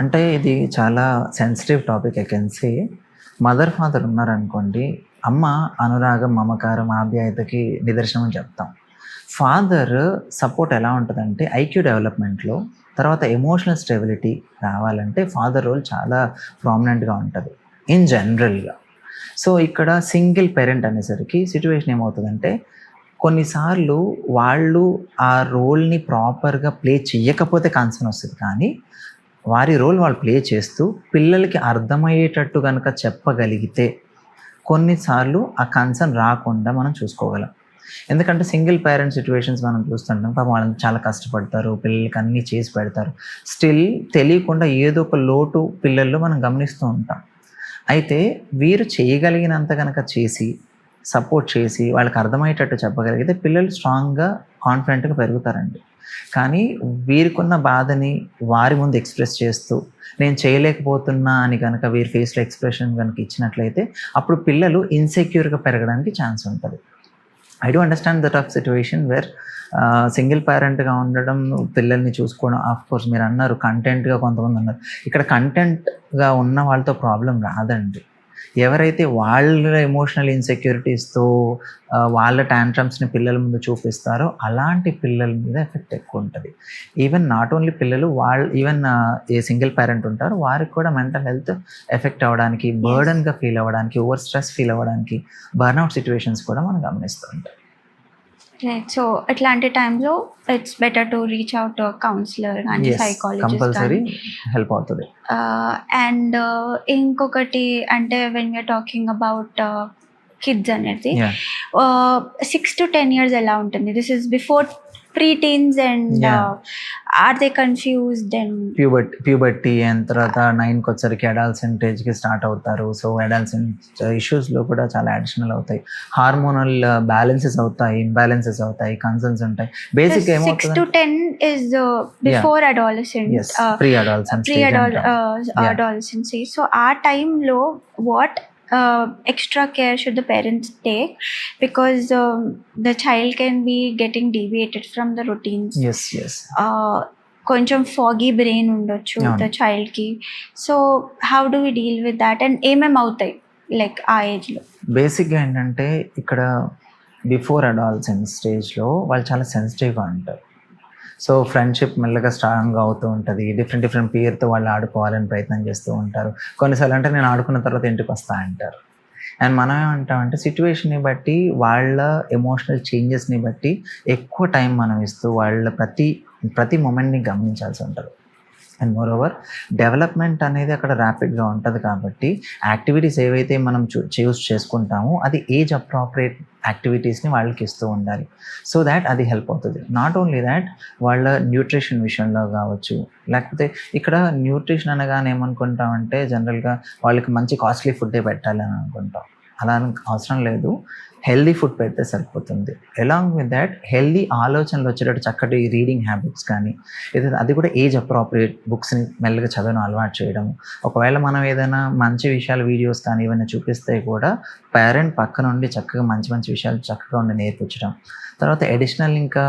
అంటే ఇది చాలా sensitive topic. I can say mother father ఉన్నారనుకోండి, అమ్మ అనురాగం, మమకారం, ఆప్యాయతకి నిదర్శనం అని చెప్తాం. ఫాదర్ సపోర్ట్ ఎలా ఉంటుందంటే ఐక్యూ డెవలప్మెంట్లో, తర్వాత ఎమోషనల్ స్టెబిలిటీ రావాలంటే ఫాదర్ రోల్ చాలా ప్రామినెంట్గా ఉంటుంది ఇన్ జనరల్గా. సో ఇక్కడ సింగిల్ పేరెంట్ అనేసరికి సిచ్యువేషన్ ఏమవుతుందంటే కొన్నిసార్లు వాళ్ళు ఆ రోల్ని ప్రాపర్గా ప్లే చేయకపోతే కన్సర్న్ వస్తుంది, కానీ వారి రోల్ వాళ్ళు ప్లే చేస్తూ పిల్లలకి అర్థమయ్యేటట్టు కనుక చెప్పగలిగితే కొన్నిసార్లు ఆ కన్సర్న్ రాకుండా మనం చూసుకోగలం. ఎందుకంటే సింగిల్ పేరెంట్ సిచ్యువేషన్స్ మనం చూస్తుంటాం, పాపం వాళ్ళని చాలా కష్టపడతారు, పిల్లలకి అన్నీ చేసి పెడతారు, స్టిల్ తెలియకుండా ఏదో ఒక లోటు పిల్లల్లో మనం గమనిస్తూ ఉంటాం. అయితే వీరు చేయగలిగినంత కనుక చేసి సపోర్ట్ చేసి వాళ్ళకి అర్థమయ్యేటట్టు చెప్పగలిగితే పిల్లలు స్ట్రాంగ్గా కాన్ఫిడెంట్గా పెరుగుతారండి. కానీ వీరికున్న బాధని వారి ముందు ఎక్స్ప్రెస్ చేస్తూ నేను చేయలేకపోతున్నా అని కనుక వీరి ఫేస్లో ఎక్స్ప్రెషన్ కనుక ఇచ్చినట్లయితే అప్పుడు పిల్లలు ఇన్సెక్యూర్గా పెరగడానికి ఛాన్స్ ఉంటుంది. I do understand the tough situation where single పేరెంట్గా ఉండడం, పిల్లల్ని చూసుకోవడం. ఆఫ్ కోర్స్ మీరు అన్నారు కంటెంట్గా కొంతమంది ఉన్నారు, ఇక్కడ కంటెంట్గా ఉన్న వాళ్ళతో ప్రాబ్లం రాదండి. ఎవరైతే వాళ్ళ ఎమోషనల్ ఇన్సెక్యూరిటీస్తో వాళ్ళ టాంట్రమ్స్ని పిల్లల ముందు చూపిస్తారో అలాంటి పిల్లల మీద ఎఫెక్ట్ ఎక్కువ ఉంటుంది. ఈవెన్ నాట్ ఓన్లీ పిల్లలు, ఏ సింగిల్ పేరెంట్ ఉంటారో వారికి కూడా మెంటల్ హెల్త్ ఎఫెక్ట్ అవ్వడానికి, బర్డన్గా ఫీల్ అవ్వడానికి, ఓవర్ స్ట్రెస్ ఫీల్ అవ్వడానికి, బర్న్అవుట్ సిచ్యువేషన్స్ కూడా మనం గమనిస్తూ ఉంటాం. రైట్. సో అట్లాంటి టైంలో it's better to reach out counsellor కానీ సైకాలజిస్ట్ కంపల్సరీ హెల్ప్ అవుతుంది. అండ్ ఇంకొకటి అంటే when we're talking about kids అనేది 6 to 10 years ఎలా ఉంటుంది? This is before pre-teens and are they confused and puberty and తర్వాత 9కి వచ్చరికి అడాల్సెంట్ ఏజ్కి స్టార్ట్ అవుతారు. సో అడాల్సెంట్ ఇష్యూస్లో కూడా చాలా అడిషనల్ అవుతాయి, హార్మోనల్ బ్యాలెన్సెస్ అవుతాయి, ఇంబ్యాలెన్సెస్ అవుతాయి, కన్సర్న్స్ ఉంటాయి. Basic 6 to 10 is before adolescence, adolescence. So our time లో what extra care should the parents take, because the child can be getting deviated from the routines. Yes. కొంచెం ఫాగీ బ్రెయిన్ ఉండొచ్చు ద చైల్డ్కి. So how do we deal with that and ఏమేమి అవుతాయి లైక్ ఆ ఏజ్లో? బేసిక్గా ఏంటంటే ఇక్కడ బిఫోర్ అడాల్సెన్స్ స్టేజ్లో వాళ్ళు చాలా సెన్సిటివ్గా ఉంటారు. సో ఫ్రెండ్షిప్ మెల్లగా స్ట్రాంగ్గా అవుతూ ఉంటుంది, డిఫరెంట్ పేరుతో వాళ్ళు ఆడుకోవాలని ప్రయత్నం చేస్తూ ఉంటారు. కొన్నిసార్లు అంటే నేను ఆడుకున్న తర్వాత ఇంటికి వస్తా అంటారు. అండ్ మనం ఏమంటామంటే సిచ్యువేషన్ని బట్టి, వాళ్ళ ఎమోషనల్ చేంజెస్ని బట్టి ఎక్కువ టైం మనం ఇస్తూ వాళ్ళ ప్రతి మూమెంట్ని గమనించాల్సి ఉంటుంది. అండ్ మోర్ ఓవర్ డెవలప్మెంట్ అనేది అక్కడ ర్యాపిడ్గా ఉంటుంది కాబట్టి యాక్టివిటీస్ ఏవైతే మనం చూస్ చేసుకుంటామో అది ఏజ్ అప్రాప్రియేట్ యాక్టివిటీస్ని వాళ్ళకి ఇస్తూ ఉండాలి. సో దాట్ అది హెల్ప్ అవుతుంది. నాట్ ఓన్లీ దాట్, వాళ్ళ న్యూట్రిషన్ విషయంలో కావచ్చు, లేకపోతే ఇక్కడ న్యూట్రిషన్ అనగానే ఏమనుకుంటామంటే జనరల్గా వాళ్ళకి మంచి కాస్ట్లీ ఫుడ్డే పెట్టాలి అని అనుకుంటాం. అలా అవసరం లేదు, హెల్దీ ఫుడ్ పెడితే సరిపోతుంది. అలాంగ్ విత్ దాట్ హెల్దీ ఆలోచనలు వచ్చేటట్టు చక్కటి రీడింగ్ హ్యాబిట్స్ కానీ, ఏదైతే అది కూడా ఏజ్ అప్రాప్రియేట్ బుక్స్ని మెల్లగా చదవడం అలవాటు చేయడం. ఒకవేళ మనం ఏదైనా మంచి విషయాలు వీడియోస్ కానీ ఏమైనా చూపిస్తే కూడా పేరెంట్ పక్క నుండి చక్కగా మంచి విషయాలు చక్కగా ఉండి నేర్పించడం. తర్వాత అడిషనల్ ఇంకా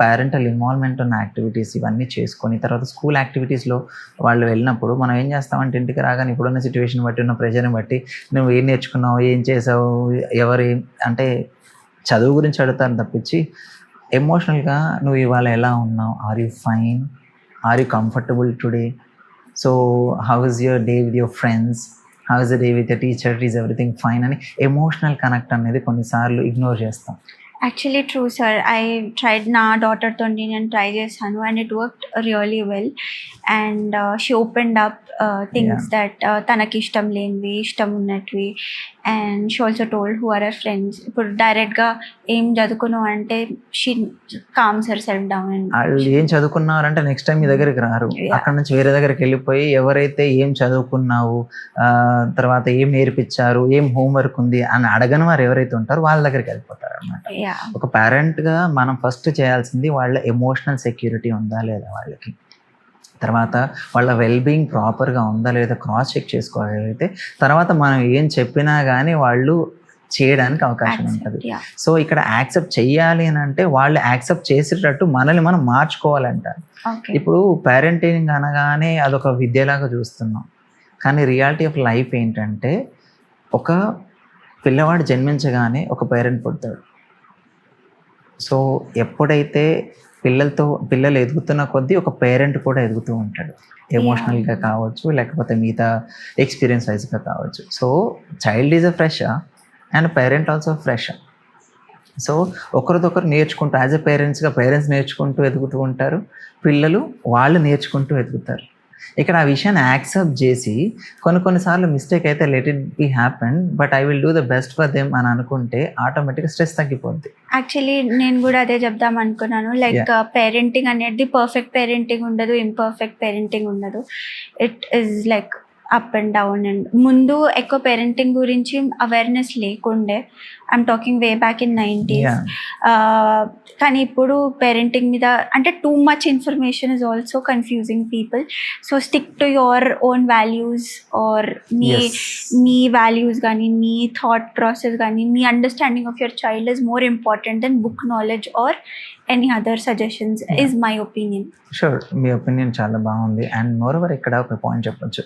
పేరెంటల్ ఇన్వాల్వ్మెంట్ ఉన్న యాక్టివిటీస్ ఇవన్నీ చేసుకొని, తర్వాత స్కూల్ యాక్టివిటీస్లో వాళ్ళు వెళ్ళినప్పుడు మనం ఏం చేస్తామంటే ఇంటికి రాగానే ఇప్పుడున్న సిచ్యువేషన్ బట్టి, ఉన్న ప్రెషర్ని బట్టి నువ్వు ఏం నేర్చుకున్నావు, ఏం చేసావు, ఎవరు అంటే చదువు గురించి అడుగుతారు తప్పించి ఎమోషనల్గా నువ్వు ఇవాళ ఎలా ఉన్నావు, are you fine, are you comfortable today, so how is your day with your friends, how is the day with the teacher, is everything fine అని ఎమోషనల్ కనెక్ట్ అనేది కొన్నిసార్లు ఇగ్నోర్ చేస్తాం. Actually true sir. I tried నా డాటర్తో నేను ట్రై చేశాను and it worked really well. And she opened up things that తనకి ఇష్టం లేనివి ఇష్టం ఉన్నట్వి. And she also told who are our friends. ఇప్పుడు డైరెక్ట్గా ఏం చదువుకున్నావు అంటే she comms her self down. And వాళ్ళు ఏం చదువుకున్నారంటే నెక్స్ట్ టైం మీ దగ్గరికి రారు, అక్కడ నుంచి వేరే దగ్గరికి వెళ్ళిపోయి ఎవరైతే ఏం చదువుకున్నావు, తర్వాత ఏం నేర్పించారు, ఏం హోంవర్క్ ఉంది అని అడగని వారు ఎవరైతే ఉంటారో వాళ్ళ దగ్గరికి వెళ్ళిపోతారు అనమాట. ఒక పేరెంట్గా మనం ఫస్ట్ చేయాల్సింది వాళ్ళ ఎమోషనల్ సెక్యూరిటీ ఉందా లేదా వాళ్ళకి, తర్వాత వాళ్ళ వెల్బీయింగ్ ప్రాపర్గా ఉందా లేదా క్రాస్ చెక్ చేసుకోగలిగితే తర్వాత మనం ఏం చెప్పినా కానీ వాళ్ళు చేయడానికి అవకాశం ఉంటుంది. సో ఇక్కడ యాక్సెప్ట్ చెయ్యాలి అని అంటే వాళ్ళు యాక్సెప్ట్ చేసేటట్టు మనల్ని మనం మార్చుకోవాలంట. ఇప్పుడు పేరెంటింగ్ అనగానే అదొక విద్యలాగా చూస్తున్నాం, కానీ రియాలిటీ ఆఫ్ లైఫ్ ఏంటంటే ఒక పిల్లవాడు జన్మించగానే ఒక పేరెంట్ పుడతాడు. సో ఎప్పుడైతే పిల్లలు ఎదుగుతున్న కొద్దీ ఒక పేరెంట్ కూడా ఎదుగుతూ ఉంటాడు, ఎమోషనల్గా కావచ్చు లేకపోతే మిగతా ఎక్స్పీరియన్స్ వైజ్గా కావచ్చు. So child is a fresh and parent also fresh. So ఒకరిదొకరు నేర్చుకుంటూ యాజ్ ఎ పేరెంట్స్ నేర్చుకుంటూ ఎదుగుతూ ఉంటారు, పిల్లలు వాళ్ళు నేర్చుకుంటూ ఎదుగుతారు. ఇక్కడ ఆ విషయాన్ని యాక్సెప్ట్ చేసి కొన్నిసార్లు మిస్టేక్ అయితే let it be happen, but I will do the best for them అని అనుకుంటే ఆటోమేటిక్గా స్ట్రెస్ తగ్గిపోద్ది. యాక్చువల్లీ నేను కూడా అదే చెప్దాం అనుకున్నాను. లైక్ పేరెంటింగ్ అనేది పర్ఫెక్ట్ పేరెంటింగ్ ఉండదు, ఇంపర్ఫెక్ట్ పేరెంటింగ్ ఉండదు. It is like up and down. And ముందు ఎక్కువ పేరెంటింగ్ గురించి అవేర్నెస్ లేకుండే. I'm talking way back in 90s. కానీ ఇప్పుడు పేరెంటింగ్ మీద అంటే too much information is also confusing people. So stick to your own values or మీ వాల్యూస్ కానీ మీ థాట్ ప్రాసెస్ కానీ మీ understanding of your child is more important than book knowledge or any other suggestions is my opinion. Sure, me opinion చాలా బాగుంది. అండ్ మోరోవర్ ఇక్కడ ఒక పాయింట్ చెప్పొచ్చు,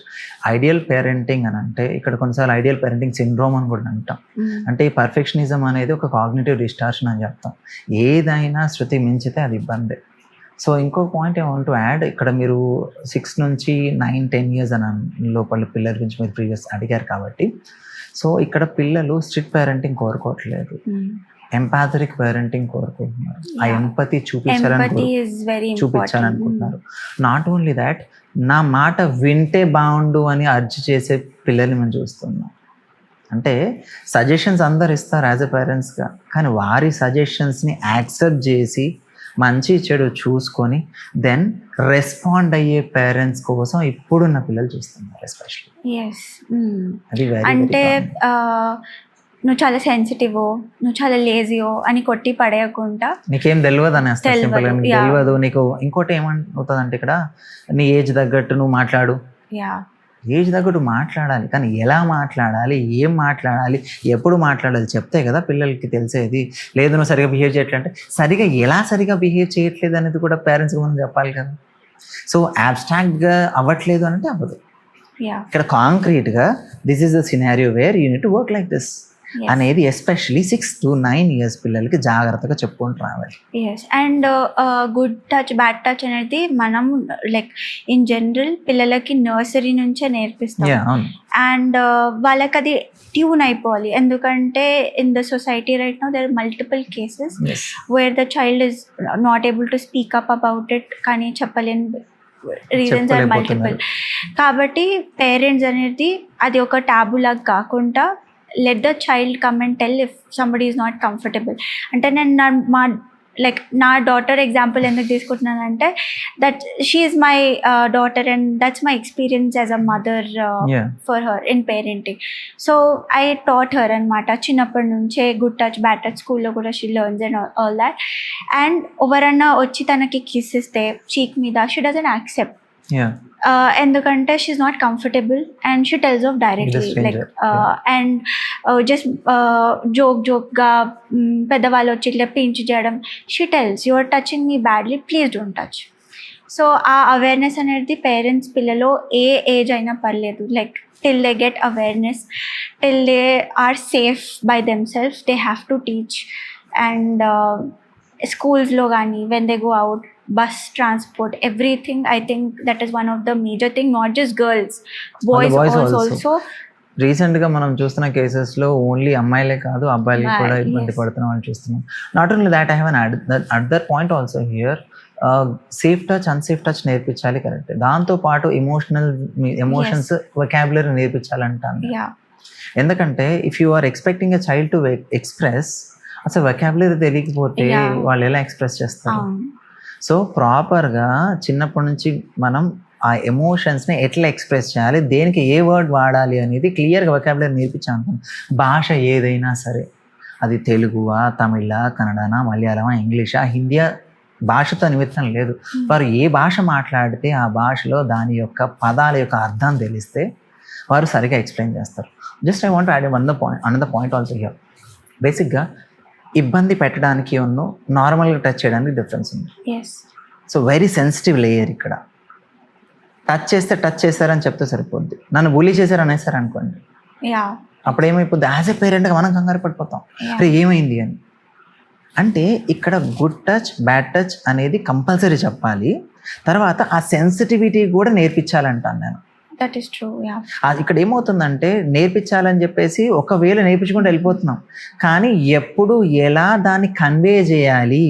ఐడియల్ పేరెంటింగ్ అని అంటే ఇక్కడ కొన్నిసార్లు ఐడియల్ పేరెంటింగ్ సిండ్రోమ్ అని కూడా అంటాం. అంటే ఈ పర్ఫెక్షనిజం అనేది ఒక కాగ్నిటివ్ డిస్టార్షన్ అని చెప్తాం. ఏదైనా శృతి మించితే అది ఇబ్బంది. సో ఇంకో పాయింట్ ఏమంటూ యాడ్, ఇక్కడ మీరు 6 నుంచి 9-10 years అని లోపల పిల్లల గురించి మీరు ప్రీవియస్ అడిగారు కాబట్టి, సో ఇక్కడ పిల్లలు స్ట్రిక్ట్ పేరెంటింగ్ కోరుకోవట్లేదు, ఎంపాథరిక్ పేరెంటింగ్ కోరుకుంటున్నారు. ఆ ఎంపతి చూపించాలనుకుంటున్నారు. నాట్ ఓన్లీ దాట్, నా మాట వింటే బాగుండు అని అర్జీ చేసే పిల్లల్ని మనం చూస్తున్నాం. అంటే సజెషన్స్ అందరు ఇస్తారు యాజ్ ఎ పేరెంట్స్గా, కానీ వారి సజెషన్స్ని యాక్సెప్ట్ చేసి మంచి చెడు చూసుకొని దెన్ రెస్పాండ్ అయ్యే పేరెంట్స్ కోసం ఇప్పుడున్న పిల్లలు చూస్తున్నారు ఎస్పెషల్లీ. అది అంటే నువ్వు చాలా సెన్సిటివ్, నువ్వు చాలా లేజియో అని కొట్టి పడేయకుండా నీకేం తెలియదు అని తెలియదు నీకు. ఇంకోటి ఏమవుతుంది అంటే ఇక్కడ నీ ఏజ్ తగ్గట్టు నువ్వు మాట్లాడు, ఏజ్ తగ్గట్టు మాట్లాడాలి, కానీ ఎలా మాట్లాడాలి, ఏం మాట్లాడాలి, ఎప్పుడు మాట్లాడాలి చెప్తే కదా పిల్లలకి తెలిసేది. లేదు నువ్వు సరిగా బిహేవ్ చేయట్లంటే సరిగా బిహేవ్ చేయట్లేదు అనేది కూడా పేరెంట్స్కి మనం చెప్పాలి కదా. సో అబ్స్ట్రాక్ట్గా అవ్వట్లేదు అంటే అవ్వదు. ఇక్కడ కాంక్రీట్గా this is the scenario where you need to work like this అనేది ఎస్పెషలీ 6 to 9 years పిల్లలకి జాగ్రత్తగా చెప్పుకుంటూ రావాలి. And good touch bad touch అనేది మనం లైక్ ఇన్ జనరల్ పిల్లలకి నర్సరీ నుంచే నేర్పిస్తాం. అండ్ వాళ్ళకి అది ట్యూన్ అయిపోవాలి. ఎందుకంటే in the society right now there are multiple cases where the child is not able to speak up about it, కానీ చెప్పలేని రీజన్స్ ఆర్ మల్టిపుల్. కాబట్టి పేరెంట్స్ అనేది అది ఒక టాబు లాగా కాకుండా let the child come and tell if somebody is not comfortable. అంటే నేను నా డాటర్ ఎగ్జాంపుల్ ఎందుకు తీసుకుంటున్నానంటే that she is my daughter and that's my experience as a mother for her in parenting. So I taught her అనమాట చిన్నప్పటి నుంచే గుడ్ టచ్ బ్యాడ్ టచ్. స్కూల్లో కూడా she learns and all that. And ఎవరన్నా వచ్చి తనకి కిస్ ఇస్తే చీక్ మీద షీ డజంట్ యాక్సెప్ట్, ఎందుకంటే she's not comfortable and she tells off directly like and just జోక్గా పెద్దవాళ్ళు వచ్చి ఇట్లా పించ్ చేయడం, she tells you are touching me badly, please don't touch. So ఆ అవేర్నెస్ అనేది పేరెంట్స్ పిల్లలో ఏ ఏజ్ అయినా పర్లేదు, like till they get awareness, till they are safe by themselves, they have to teach. And schools lo gaani when they go out, bus transport, everything, I think that is one of the major thing, not just girls, boys also. also. రీసెంట్గా మనం చూస్తున్న కేసెస్లో ఓన్లీ అమ్మాయిలే కాదు అబ్బాయిలు కూడా ఇబ్బంది పడుతున్న వాళ్ళు చూస్తున్నాం. Not only that I have an other point also here. Safe touch unsafe touch నేర్పించాలి, కరెక్ట్. దాంతోపాటు ఎమోషన్స్ వొకాబులరీ నేర్పించాలంటాను. ఎందుకంటే if you are expecting a child to express, అసలు వొకాబులరీ తెలియకపోతే వాళ్ళు ఎలా ఎక్స్ప్రెస్ చేస్తారు? సో ప్రాపర్గా చిన్నప్పటి నుంచి మనం ఆ ఎమోషన్స్ని ఎట్లా ఎక్స్ప్రెస్ చేయాలి, దేనికి ఏ వర్డ్ వాడాలి అనేది క్లియర్గా వొకాబులరీ నేర్పించాను. భాష ఏదైనా సరే, అది తెలుగువా, తమిళ, కన్నడనా, మలయాళమా, ఇంగ్లీషా, హిందీయా, భాషతో నిమిత్తం లేదు. వారు ఏ భాష మాట్లాడితే ఆ భాషలో దాని యొక్క పదాల యొక్క అర్థం తెలిస్తే వారు సరిగా ఎక్స్ప్లెయిన్ చేస్తారు. Just I want add another point also here. బేసిక్గా ఇబ్బంది పెట్టడానికి నార్మల్గా టచ్ చేయడానికి డిఫరెన్స్ ఉంది. సో వెరీ సెన్సిటివ్ లేయర్ ఇక్కడ. టచ్ చేస్తారని చెప్తే సరిపోద్ది. నన్ను బులీ చేశారు అనేసారు అనుకోండి, అప్పుడు ఏమైపోద్ది, యాజ్ ఎ పేరెంట్గా మనం కంగారు పడిపోతాం, అరే ఏమైంది అని. అంటే ఇక్కడ గుడ్ టచ్, బ్యాడ్ టచ్ అనేది కంపల్సరీ చెప్పాలి. తర్వాత ఆ సెన్సిటివిటీ కూడా నేర్పించాలంటాను నేను. That is true. ఇక్కడ ఏమవుతుందంటే నేర్పించాలని చెప్పేసి ఒకవేళ నేర్పించుకుంటూ వెళ్ళిపోతున్నాం, కానీ ఎప్పుడు ఎలా దాన్ని కన్వే చేయాలి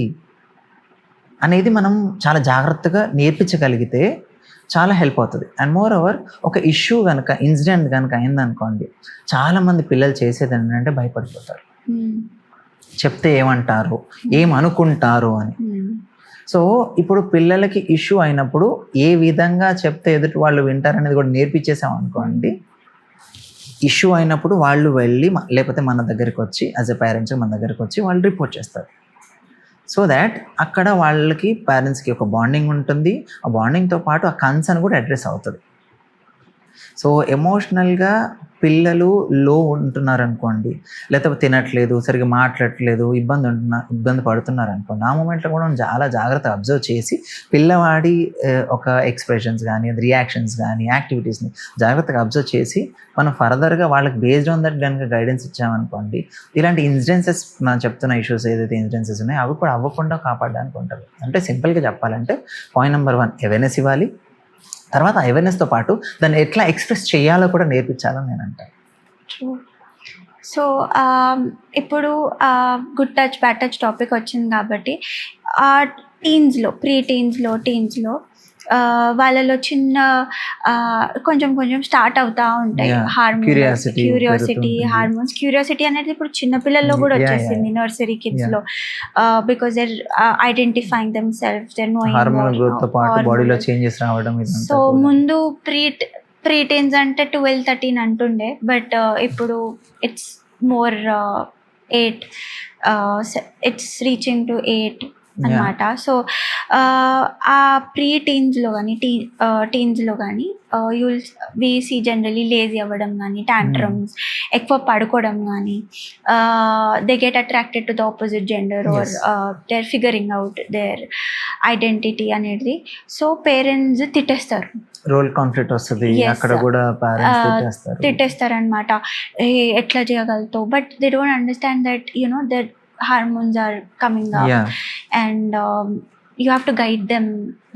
అనేది మనం చాలా జాగ్రత్తగా నేర్పించగలిగితే చాలా హెల్ప్ అవుతుంది. అండ్ మోర్ ఓవర్ ఒక ఇష్యూ కనుక, ఇన్సిడెంట్ కనుక అయిందనుకోండి, చాలామంది పిల్లలు చేసేది ఏంటంటే భయపడిపోతారు. చెప్తే ఏమంటారు, ఏమనుకుంటారు అని. సో ఇప్పుడు పిల్లలకి ఇష్యూ అయినప్పుడు ఏ విధంగా చెప్తే ఎదుటి వాళ్ళు వింటారనేది కూడా నేర్పించేసాం అనుకోండి, ఇష్యూ అయినప్పుడు వాళ్ళు వెళ్ళి లేకపోతే మన దగ్గరికి వచ్చి, యాజ్ ఎ పేరెంట్స్ మన దగ్గరికి వచ్చి వాళ్ళు రిపోర్ట్ చేస్తారు. సో దాట్ అక్కడ వాళ్ళకి పేరెంట్స్కి ఒక బాండింగ్ ఉంటుంది. ఆ బాండింగ్తో పాటు ఆ కన్సర్న్ కూడా అడ్రస్ అవుతుంది. సో ఎమోషనల్గా పిల్లలు లో ఉంటున్నారు అనుకోండి, లేకపోతే తినట్లేదు, సరిగ్గా మాట్లాడట్లేదు, ఇబ్బంది పడుతున్నారు అనుకోండి, ఆ మూమెంట్లో కూడా మనం చాలా జాగ్రత్తగా అబ్జర్వ్ చేసి పిల్లవాడి ఒక ఎక్స్ప్రెషన్స్ కానీ, రియాక్షన్స్ కానీ, యాక్టివిటీస్ని జాగ్రత్తగా అబ్జర్వ్ చేసి మనం ఫర్దర్గా వాళ్ళకి బేస్డ్ ఆన్ దట్ కనుక గైడెన్స్ ఇచ్చామనుకోండి, ఇలాంటి ఇన్సిడెన్సెస్ మనం చెప్తున్న ఇష్యూస్ ఏదైతే ఇన్సిడెన్సెస్ ఉన్నాయో అవి కూడా అవ్వకుండా కాపాడడానికి ఉంటుంది. అంటే సింపుల్గా చెప్పాలంటే పాయింట్ నెంబర్ 1 అవేర్నెస్ ఇవ్వాలి. తర్వాత అవేర్నెస్తో పాటు దాన్ని ఎట్లా ఎక్స్ప్రెస్ చేయాలో కూడా నేర్పించాలని నేను అంటాను. సో ఇప్పుడు good touch, bad touch topic వచ్చింది కాబట్టి టీన్స్లో వాళ్ళలో చిన్న కొంచెం స్టార్ట్ అవుతా ఉంటాయి క్యూరియాసిటీ హార్మోన్స్. క్యూరియాసిటీ అనేది ఇప్పుడు చిన్నపిల్లల్లో కూడా వచ్చేసింది, నర్సరీ కిడ్స్లో, because their identifying them self, their knowing. So ముందు ప్రీ టీన్స్ అంటే 12-13 అంటుండే, బట్ ఇప్పుడు it's more 8, it's reaching to 8 అన్నమాట. సో ఆ ప్రీ టీన్స్లో కానీ టీన్స్లో కానీ వి సీ జనరలీ లేజీ అవ్వడం కానీ, టాంట్రమ్స్, ఎక్కువ పడుకోవడం కానీ, they get attracted to the opposite gender or they are figuring out their identity అనేది. సో పేరెంట్స్ తిట్టేస్తారు, రోల్ కాన్ఫ్లిక్ట్ వస్తుంది, అక్కడ కూడా తిట్టేస్తారు అనమాట, ఎట్లా చేయగలుగుతావు. But they don't understand that you know that hormones are coming up, and you have to guide them.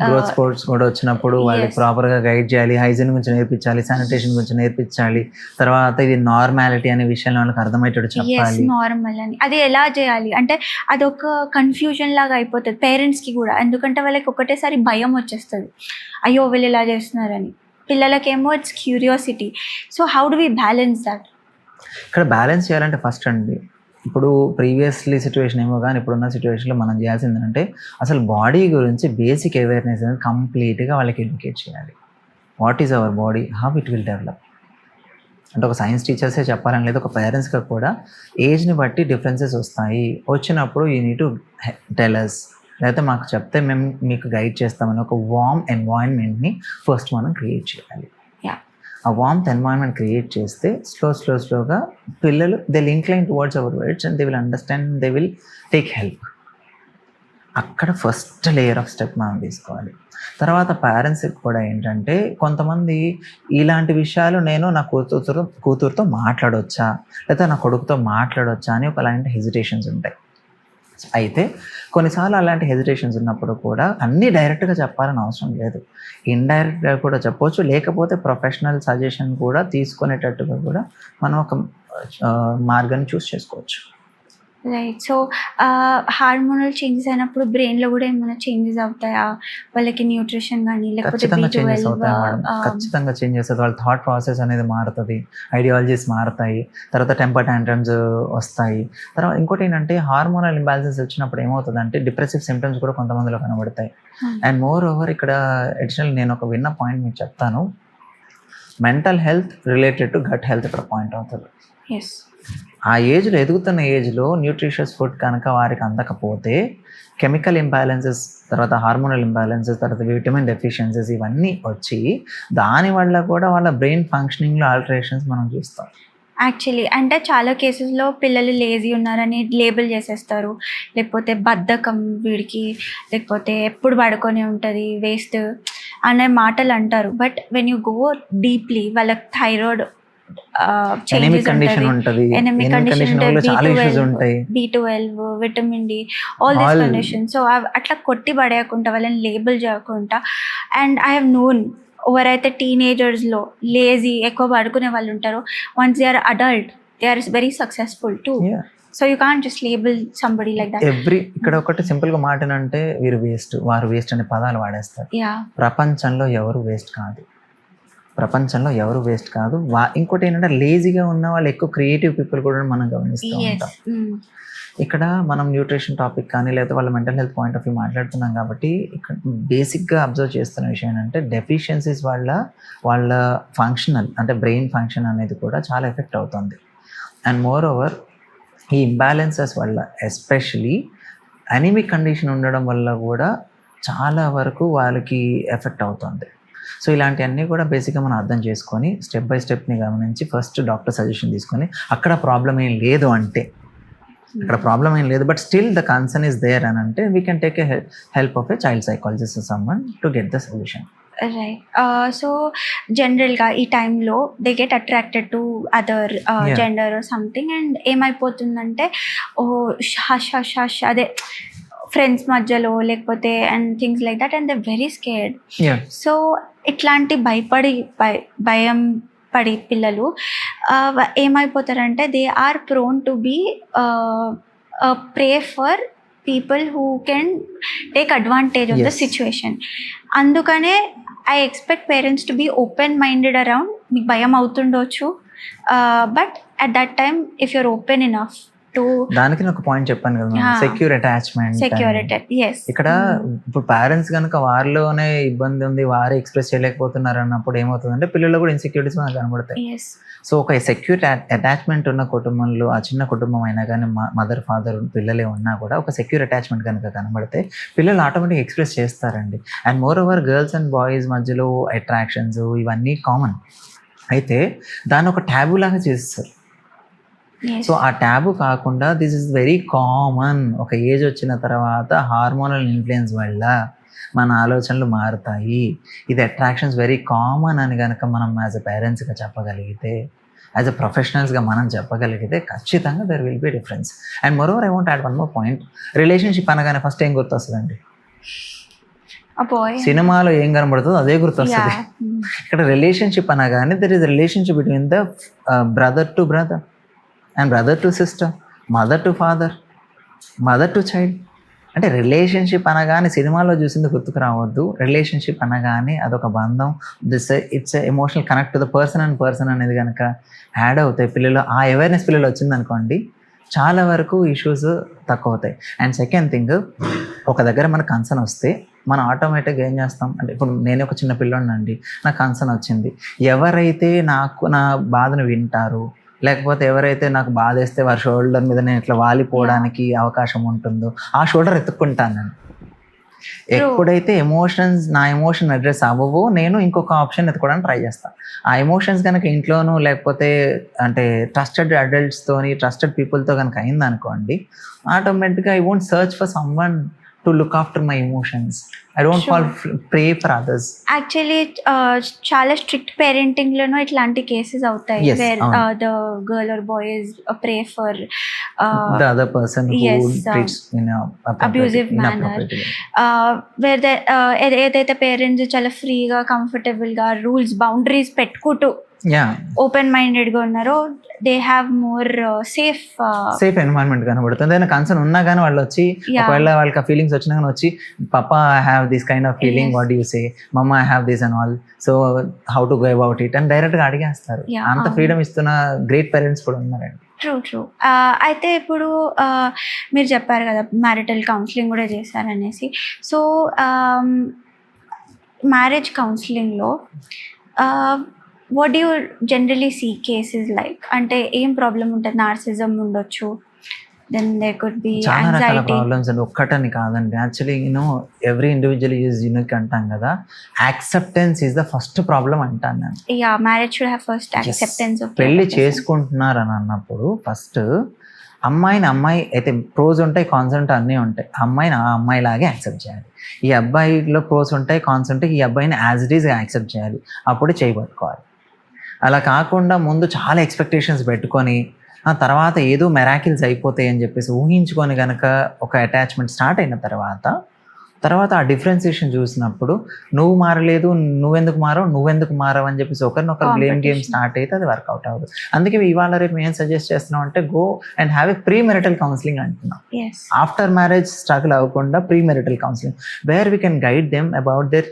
Growth sports కూడా వచ్చినప్పుడు వాళ్ళకి ప్రాపర్గా గైడ్ చేయాలి, హైజీన్ గురించి నేర్పించాలి, శానిటేషన్ గురించి నేర్పించాలి. తర్వాత ఇది నార్మాలిటీ అనే విషయంలో వాళ్ళకి అర్థమయ్యేటట్టు చెప్పాలి. నార్మల్ అని అది ఎలా చేయాలి అంటే అదొక కన్ఫ్యూజన్ లాగా అయిపోతుంది పేరెంట్స్కి కూడా. ఎందుకంటే వాళ్ళకి ఒకటేసారి భయం వచ్చేస్తుంది, అయ్యో వీళ్ళు ఇలా చేస్తున్నారని. పిల్లలకేమో it's curiosity. So how do we balance that? ఇక్కడ బ్యాలెన్స్ చేయాలంటే ఫస్ట్ అండి, ఇప్పుడు ప్రీవియస్లీ సిచ్యువేషన్ ఏమో కానీ ఇప్పుడున్న సిచ్యువేషన్లో మనం చేయాల్సింది ఏంటంటే అసలు బాడీ గురించి బేసిక్ అవేర్నెస్ అనేది కంప్లీట్గా వాళ్ళకి ఎడ్యుకేట్ చేయాలి. What is our body, how it will develop. అంటే ఒక సైన్స్ టీచర్సే చెప్పాలని లేదు, ఒక పేరెంట్స్గా కూడా ఏజ్ని బట్టి డిఫరెన్సెస్ వస్తాయి. వచ్చినప్పుడు you need to tell us, లేకపోతే మాకు చెప్తే మేము మీకు గైడ్ చేస్తామని ఒక వార్మ్ ఎన్వైరన్మెంట్ని ఫస్ట్ మనం క్రియేట్ చేయాలి. ఆ వార్మ్త్ ఎన్వైరన్మెంట్ క్రియేట్ చేస్తే స్లోగా పిల్లలు they will incline towards our words and they will understand, they will take help. అక్కడ ఫస్ట్ లేయర్ ఆఫ్ స్టెప్ మనం తీసుకోవాలి. తర్వాత పేరెంట్స్కి కూడా ఏంటంటే కొంతమంది ఇలాంటి విషయాలు నేను నా కూతురుతో మాట్లాడవచ్చా లేదా నా కొడుకుతో మాట్లాడవచ్చా అని ఒకలాంటి హెజిటేషన్స్ ఉంటాయి. అయితే కొన్నిసార్లు అలాంటి హెజిటేషన్స్ ఉన్నప్పుడు కూడా అన్నీ డైరెక్ట్గా చెప్పాలని అవసరం లేదు, ఇండైరెక్ట్గా కూడా చెప్పవచ్చు, లేకపోతే ప్రొఫెషనల్ సజెషన్ కూడా తీసుకునేటట్టుగా కూడా మనం ఒక మార్గాన్ని చూస్ చేసుకోవచ్చు. రైట్. సో హార్మోనల్ చేంజెస్ అయినప్పుడు బ్రెయిన్లో కూడా ఏమైనా చేంజెస్ అవుతాయా? వాళ్ళకి న్యూట్రిషన్ కానీ లేకపోతే ఖచ్చితంగా చేంజెస్ B12 అవుతాయి మేడం, ఖచ్చితంగా చేంజ్ చేస్తుంది. వాళ్ళ థాట్ ప్రాసెస్ అనేది మారుతుంది, ఐడియాలజీస్ మారుతాయి, తర్వాత టెంపర్ టాంట్రమ్స్ వస్తాయి. తర్వాత ఇంకోటి ఏంటంటే హార్మోనల్ ఇంబ్యాలెన్సెస్ వచ్చినప్పుడు ఏమవుతుందంటే డిప్రెసివ్ సిమ్టమ్స్ కూడా కొంతమందిలో కనబడతాయి. అండ్ మోర్ ఓవర్ ఇక్కడ అడిషనల్ నేను ఒక విన్న పాయింట్ మీకు చెప్తాను, mental health related to gut health ఇక్కడ పాయింట్ అవుతుంది. ఎస్. ఆ ఏజ్లో ఎదుగుతున్న ఏజ్లో న్యూట్రిషియస్ ఫుడ్ కనుక వారికి అందకపోతే కెమికల్ ఇంబ్యాలెన్సెస్, తర్వాత హార్మోనల్ ఇంబ్యాలెన్సెస్, తర్వాత విటమిన్ డెఫిషియన్సీస్ ఇవన్నీ వచ్చి దానివల్ల కూడా వాళ్ళ బ్రెయిన్ ఫంక్షనింగ్లో ఆల్టరేషన్స్ మనం చూస్తాం. యాక్చువల్లీ అంటే చాలా కేసెస్లో పిల్లలు లేజీ ఉన్నారని లేబుల్ చేసేస్తారు, లేకపోతే బద్ధకం వీడికి, లేకపోతే ఎప్పుడు పడుకొని ఉంటుంది వేస్ట్ అనే మాటలు అంటారు. But when you go deeply వాళ్ళకి థైరాయిడ్ ఎనిమిక్ కండిషన్ ఉంటుంది, ఎనిమిక్ కండిషన్ వల్ల చాలా ఇష్యూస్ ఉంటాయి, B12, vitamin D, all these condition. So అట్లా కొట్టి పడేయకుండా వాళ్ళని లేబుల్ చేయకుండా. అండ్ ఐ హ్యావ్ నోన్ ఎవరైతే టీనేజర్స్లో లేజీ ఎక్కువ పడుకునే వాళ్ళు ఉంటారో, once they are adult they are very successful too. So you can't just label somebody like that. ఇక్కడ ఒకటి సింపుల్గా మాట అంటే వీరు వేస్ట్, వారు వేస్ట్ అనే పదాలు వాడేస్తారు. ప్రపంచంలో ఎవరు వేస్ట్ కాదు, ప్రపంచంలో ఎవరు వేస్ట్ కాదు. ఇంకోటి ఏంటంటే లేజీగా ఉన్న వాళ్ళు ఎక్కువ క్రియేటివ్ పీపుల్ కూడా మనం గమనిస్తూ ఉంటాం. ఇక్కడ మనం న్యూట్రిషన్ టాపిక్ కానీ లేదా వాళ్ళ mental health point of view మాట్లాడుతున్నాం కాబట్టి ఇక్కడ బేసిక్గా అబ్జర్వ్ చేస్తున్న విషయం ఏంటంటే డెఫిషియన్సీస్ వల్ల వాళ్ళ ఫంక్షనల్ అంటే బ్రెయిన్ ఫంక్షన్ అనేది కూడా చాలా ఎఫెక్ట్ అవుతుంది. అండ్ మోర్ ఓవర్ ఈ ఇంబ్యాలెన్సెస్ వల్ల ఎస్పెషలీ అనీమిక్ కండిషన్ ఉండడం వల్ల కూడా చాలా వరకు వాళ్ళకి ఎఫెక్ట్ అవుతుంది. సో ఇలాంటివన్నీ కూడా బేసిక్గా మనం అర్థం చేసుకొని స్టెప్ బై స్టెప్ని గమనించి ఫస్ట్ డాక్టర్ సజెషన్ తీసుకొని అక్కడ ప్రాబ్లం ఏం లేదు అంటే, అక్కడ ప్రాబ్లం ఏం లేదు but still the concern is there అని అంటే we can take a help of a child psychologist someone to get the solution. Right. So జనరల్గా ఈ టైంలో they get attracted to other gender or something and ఏమైపోతుందంటే ఓ హష్ హష్ హష్ అదే ఫ్రెండ్స్ మధ్యలో లేకపోతే and things like that and they very scared. So ఇట్లాంటి భయం పడి పిల్లలు ఏమైపోతారంటే they are prone to be prey for people who can take advantage of the situation. అందుకనే I expect parents to be open minded around. మీకు భయం అవుతుండొచ్చు but at that time if you're open enough దానికి ఒక పాయింట్ చెప్పాను కదా, సెక్యూర్ అటాచ్మెంట్. ఇక్కడ ఇప్పుడు పేరెంట్స్ కనుక వారిలోనే ఇబ్బంది ఉంది, వారే ఎక్స్ప్రెస్ చేయలేకపోతున్నారు అన్నప్పుడు ఏమవుతుందంటే పిల్లలు కూడా ఇన్సెక్యూరిటీస్ మనకు కనబడతాయి. సో ఒక సెక్యూర్ అటాచ్మెంట్ ఉన్న కుటుంబంలో, ఆ చిన్న కుటుంబం అయినా కానీ మదర్ ఫాదర్ పిల్లలే ఉన్నా కూడా ఒక సెక్యూర్ అటాచ్మెంట్ కనుక కనబడితే పిల్లలు ఆటోమేటిక్గా ఎక్స్ప్రెస్ చేస్తారండి. And more over girls and boys మధ్యలో అట్రాక్షన్స్ ఇవన్నీ కామన్ అయితే దాన్ని ఒక ట్యాబు లాగా చేస్తారు. సో ఆ ట్యాబు కాకుండా దిస్ ఇస్ వెరీ కామన్. ఒక ఏజ్ వచ్చిన తర్వాత హార్మోనల్ ఇన్ఫ్లుయెన్స్ వల్ల మన ఆలోచనలు మారుతాయి, ఇది అట్రాక్షన్స్ వెరీ కామన్ అని కనుక మనం యాజ్ అ పేరెంట్స్గా చెప్పగలిగితే, యాజ్ అ ప్రొఫెషనల్స్గా మనం చెప్పగలిగితే ఖచ్చితంగా there will be difference. And moreover I want add one more point. Relationship అనగానే ఫస్ట్ ఏం గుర్తొస్తుందండి? సినిమాలో ఏం కనబడుతుందో అదే గుర్తొస్తుంది. ఇక్కడ రిలేషన్షిప్ అనగానే there is relationship between the brother to brother and brother to sister, mother to father, mother to child. అంటే రిలేషన్షిప్ అనగానే సినిమాలో చూసింది గుర్తుకు రావద్దు. రిలేషన్షిప్ అనగానే అదొక బంధం, it's emotional connect to the person and person అనేది కనుక యాడ్ అవుతాయి పిల్లలు, ఆ అవేర్నెస్ పిల్లలు వచ్చిందనుకోండి చాలా వరకు ఇష్యూస్ తక్కువ అవుతాయి. అండ్ సెకండ్ థింగ్, ఒక దగ్గర మనకు కన్సర్న్ వస్తే మనం ఆటోమేటిక్గా ఏం చేస్తాం అంటే, ఇప్పుడు నేను ఒక చిన్న పిల్లోడినండి, నాకు కన్సర్న్ వచ్చింది, ఎవరైతే నా బాధను వింటారు లేకపోతే ఎవరైతే నాకు బాధేస్తే వారి షోల్డర్ మీద నేను ఇట్లా వాలిపోవడానికి అవకాశం ఉంటుందో ఆ షోల్డర్ ఎత్తుక్కుంటాను నేను. ఎప్పుడైతే నా ఎమోషన్ అడ్రస్ అవ్వవో నేను ఇంకొక ఆప్షన్ ఎత్తుకోవడానికి ట్రై చేస్తాను. ఆ ఎమోషన్స్ కనుక ఇంట్లోనూ లేకపోతే అంటే ట్రస్టెడ్ అడల్ట్స్తోని ట్రస్టెడ్ పీపుల్తో కనుక అయిందనుకోండి, ఆటోమేటిక్గా I won't search for someone to look after my emotions. I don't fall pray for others. Actually చాలా స్ట్రిక్ట్ పేరెంటింగ్లోనూ ఇట్లాంటి కేసెస్ అవుతాయి, Yes, వేర్ అవును. The girl or bye is pray for The other person who yes, treats in a abusive manner. inappropriate way. Where ఏదైతే పేరెంట్స్ చాలా ఫ్రీగా కంఫర్టబుల్గా రూల్స్ బౌండరీస్ పెట్టుకుంటూ Yeah, ఓపెన్ మైండెడ్గా ఉన్నారో they have more safe. Safe environment కనబడుతుంది. ఏదైనా కన్సర్న్ ఉన్నా కానీ వాళ్ళు వచ్చి Yeah. ఒకవేళ వాళ్ళకి ఆ ఫీలింగ్స్ వచ్చినా కానీ వచ్చి పాపా I have this kind of feeling, Yes. What you say, మమ్మ I have this and all, so how to go about it అని డైరెక్ట్గా అడిగేస్తారు. Yeah, అంత అవును. ఫ్రీడమ్ ఇస్తున్న గ్రేట్ పేరెంట్స్ కూడా ఉన్నారండి. ట్రూ. అయితే ఇప్పుడు మీరు చెప్పారు కదా మ్యారిటల్ కౌన్సిలింగ్ కూడా చేశారనేసి. సో మ్యారేజ్ కౌన్సిలింగ్లో what do you generally see cases like? అంటే ఏం ప్రాబ్లం ఉంటుంది? నార్సిజం ఉండొచ్చు, దెన్ దే కుడ్ బి చాలా రకాల యాంగ్జైటీ. ప్రాబ్లమ్స్ అండి, ఒక్కటని కాదండి. Actually every individual is unique అంటాం కదా, acceptance is the first problem అంటాను నేను. Yeah, marriage should have first acceptance of పెళ్లి చేసుకుంటున్నారు అని అన్నప్పుడు ఫస్ట్ అమ్మాయిని అమ్మాయి అయితే ప్రోస్ ఉంటాయి, కాన్స్ ఉంటాయి, అన్నీ ఉంటాయి. అమ్మాయిని ఆ అమ్మాయి లాగే యాక్సెప్ట్ చేయాలి. ఈ అబ్బాయిలో ప్రోస్ ఉంటాయి, కాన్స్ ఉంటాయి, ఈ అబ్బాయిని యాజ్ ఇట్ ఈస్గా యాక్సెప్ట్ చేయాలి. అప్పుడు చేయబట్టుకోవాలి. అలా కాకుండా ముందు చాలా ఎక్స్పెక్టేషన్స్ పెట్టుకొని ఆ తర్వాత ఏదో మెరాకిల్స్ అయిపోతాయి అని చెప్పేసి ఊహించుకొని కనుక ఒక అటాచ్మెంట్ స్టార్ట్ అయిన తర్వాత ఆ డిఫరెన్సియేషన్ చూసినప్పుడు నువ్వు మారలేదు, నువ్వెందుకు మారవు అని చెప్పేసి ఒకరినొకరు బ్లేమ్ గేమ్ స్టార్ట్ అయితే అది వర్కౌట్ అవ్వదు. అందుకే ఇవాళ రేపు మేము సజెస్ట్ చేస్తున్నాం అంటే go and have a pre marital counselling అంటున్నాం. ఆఫ్టర్ మ్యారేజ్ స్ట్రగుల్ అవ్వకుండా pre marital counselling where we can guide them about their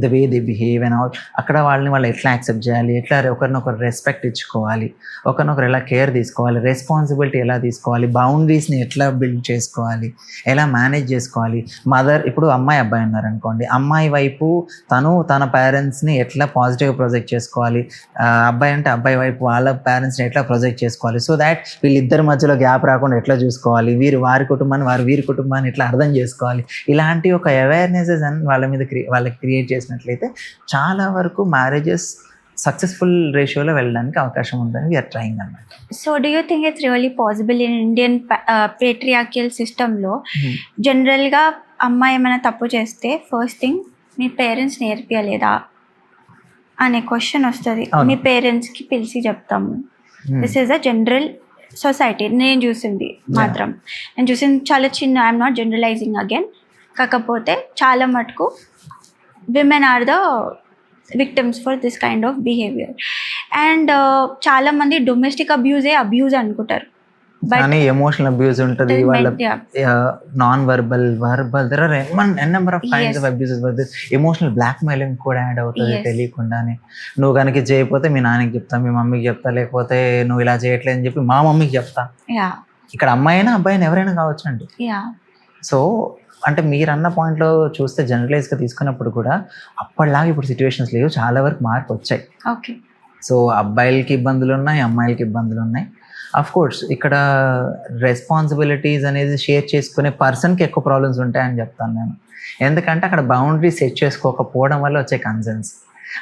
the way they behave and all. అక్కడ వాళ్ళు ఎట్లా యాక్సెప్ట్ చేయాలి, ఎట్లా ఒకరినొకరు రెస్పెక్ట్ ఇచ్చుకోవాలి, ఒకరినొకరు ఎలా కేర్ తీసుకోవాలి, రెస్పాన్సిబిలిటీ ఎలా తీసుకోవాలి, బౌండరీస్ని ఎట్లా బిల్డ్ చేసుకోవాలి, ఎలా మేనేజ్ చేసుకోవాలి. ఇప్పుడు అమ్మాయి అబ్బాయి ఉన్నారనుకోండి, అమ్మాయి వైపు తన పేరెంట్స్ని ఎట్లా పాజిటివ్గా ప్రొజెక్ట్ చేసుకోవాలి, అబ్బాయి అంటే అబ్బాయి వైపు వాళ్ళ పేరెంట్స్ని ఎట్లా ప్రొజెక్ట్ చేసుకోవాలి, సో దాట్ వీళ్ళిద్దరి మధ్యలో గ్యాప్ రాకుండా ఎట్లా చూసుకోవాలి, వారి కుటుంబాన్ని వీరి కుటుంబాన్ని ఎట్లా అర్థం చేసుకోవాలి. ఇలాంటి ఒక అవేర్నెసెస్ అని వాళ్ళకి క్రియేట్ చేసినట్లయితే చాలా వరకు మ్యారేజెస్ సక్సెస్ఫుల్ రేషియోలో వెళ్ళడానికి అవకాశం ఉందని వీఆర్ ట్రైయింగ్ అన్నమాట. So do you think it's really possible in Indian patriarchal సిస్టంలో జనరల్గా అమ్మాయి ఏమైనా తప్పు చేస్తే ఫస్ట్ థింగ్ మీ పేరెంట్స్ నేర్పియలేదా అనే క్వశ్చన్ వస్తుంది. మీ పేరెంట్స్కి పిలిచి చెప్తాము. This is a general society. నేను చూసింది చాలా చిన్న, ఐఎమ్ నాట్ జనరలైజింగ్ అగైన్, కాకపోతే చాలా మటుకు women are the victims for this kind of behaviour. And చాలామంది డొమెస్టిక్ అబ్యూజ్ అనుకుంటారు, కానీ ఎమోషనల్ అబ్యూస్ ఉంటుంది, వాళ్ళ non verbal there are n number of kinds of abuses. Emotional blackmailing కూడా యాడ్ అవుతుంది తెలియకుండానే. నువ్వు కనుక చేయకపోతే మీ నాన్నకి చెప్తా, మీ మమ్మీకి చెప్తా, లేకపోతే నువ్వు ఇలా చేయట్లేదు అని చెప్పి మా మమ్మీకి చెప్తా. ఇక్కడ అమ్మాయి అయినా అబ్బాయి అయినా ఎవరైనా కావచ్చు అండి. సో అంటే మీరు అన్న పాయింట్లో చూస్తే జనరలైజ్గా తీసుకున్నప్పుడు కూడా అప్పటిలాగా ఇప్పుడు సిచ్యువేషన్స్ లేవు, చాలా వరకు మార్పు వచ్చాయి. ఓకే. సో అబ్బాయిలకి ఇబ్బందులు ఉన్నాయి, అమ్మాయిలకి ఇబ్బందులు ఉన్నాయి. అఫ్ కోర్స్ ఇక్కడ రెస్పాన్సిబిలిటీస్ అనేది షేర్ చేసుకునే పర్సన్కి ఎక్కువ ప్రాబ్లమ్స్ ఉంటాయని చెప్తాను నేను. ఎందుకంటే అక్కడ బౌండరీ సెట్ చేసుకోకపోవడం వల్ల వచ్చే కన్సర్న్స్.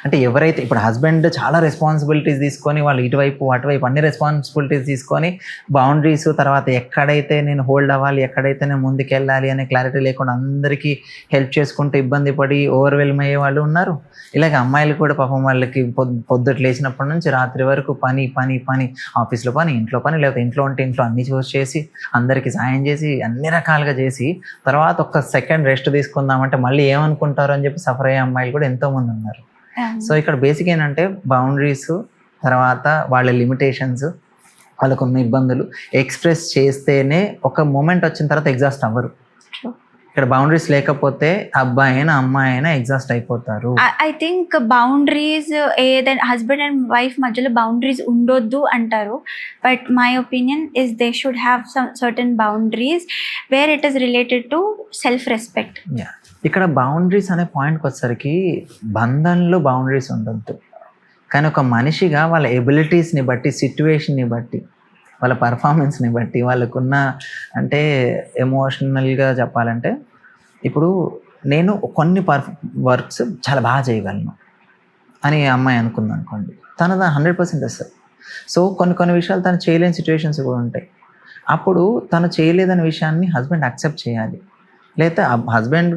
అంటే ఎవరైతే ఇప్పుడు హస్బెండ్ చాలా రెస్పాన్సిబిలిటీస్ తీసుకొని వాళ్ళు ఇటువైపు అటువైపు అన్ని రెస్పాన్సిబిలిటీస్ తీసుకొని బౌండరీస్ తర్వాత ఎక్కడైతే నేను హోల్డ్ అవ్వాలి, ఎక్కడైతే నేను ముందుకెళ్ళాలి అనే క్లారిటీ లేకుండా అందరికీ హెల్ప్ చేసుకుంటూ ఇబ్బంది పడి ఓవర్వెల్మ్ అయ్యే వాళ్ళు ఉన్నారు. ఇలాగ అమ్మాయిలు కూడా పాపం వాళ్ళకి పొద్దుట లేచినప్పటి నుంచి రాత్రి వరకు పని, ఆఫీస్లో పని, ఇంట్లో పని, లేకపోతే ఇంట్లో ఉంటే ఇంట్లో అన్ని చేసి అందరికీ సాయం చేసి అన్ని రకాలుగా చేసి తర్వాత ఒక్క సెకండ్ రెస్ట్ తీసుకుందామంటే మళ్ళీ ఏమనుకుంటారు అని చెప్పి సఫర్ అయ్యే అమ్మాయిలు కూడా ఎంతోమంది ఉన్నారు. సో ఇక్కడ బేసిక్ ఏంటంటే బౌండరీస్, తర్వాత వాళ్ళ లిమిటేషన్స్, వాళ్ళకున్న ఇబ్బందులు ఎక్స్ప్రెస్ చేస్తేనే ఒక మూమెంట్ వచ్చిన తర్వాత ఎగ్జాస్ట్ అవ్వరు. ఇక్కడ బౌండరీస్ లేకపోతే అబ్బాయి అయినా అమ్మాయి అయినా ఎగ్జాస్ట్ అయిపోతారు. ఐ థింక్ బౌండరీస్ ఏదైనా హస్బెండ్ అండ్ వైఫ్ మధ్యలో బౌండరీస్ ఉండొద్దు అంటారు, but my opinion is they should have some certain boundaries where it is related to self respect. ఇక్కడ బౌండరీస్ అనే పాయింట్కి వచ్చేసరికి బంధంలో బౌండరీస్ ఉండొద్దు, కానీ ఒక మనిషిగా వాళ్ళ ఎబిలిటీస్ని బట్టి, సిట్యువేషన్ని బట్టి, వాళ్ళ పర్ఫార్మెన్స్ని బట్టి, వాళ్ళకున్న అంటే ఎమోషనల్గా చెప్పాలంటే ఇప్పుడు నేను కొన్ని వర్క్స్ చాలా బాగా చేయగలను అని అమ్మాయి అనుకుంది అనుకోండి, తను 100% వస్తుంది. సో కొన్ని విషయాలు తను చేయలేని సిచ్యువేషన్స్ కూడా ఉంటాయి. అప్పుడు తను చేయలేదనే విషయాన్ని హస్బెండ్ యాక్సెప్ట్ చేయాలి. లేకపోతే హస్బెండ్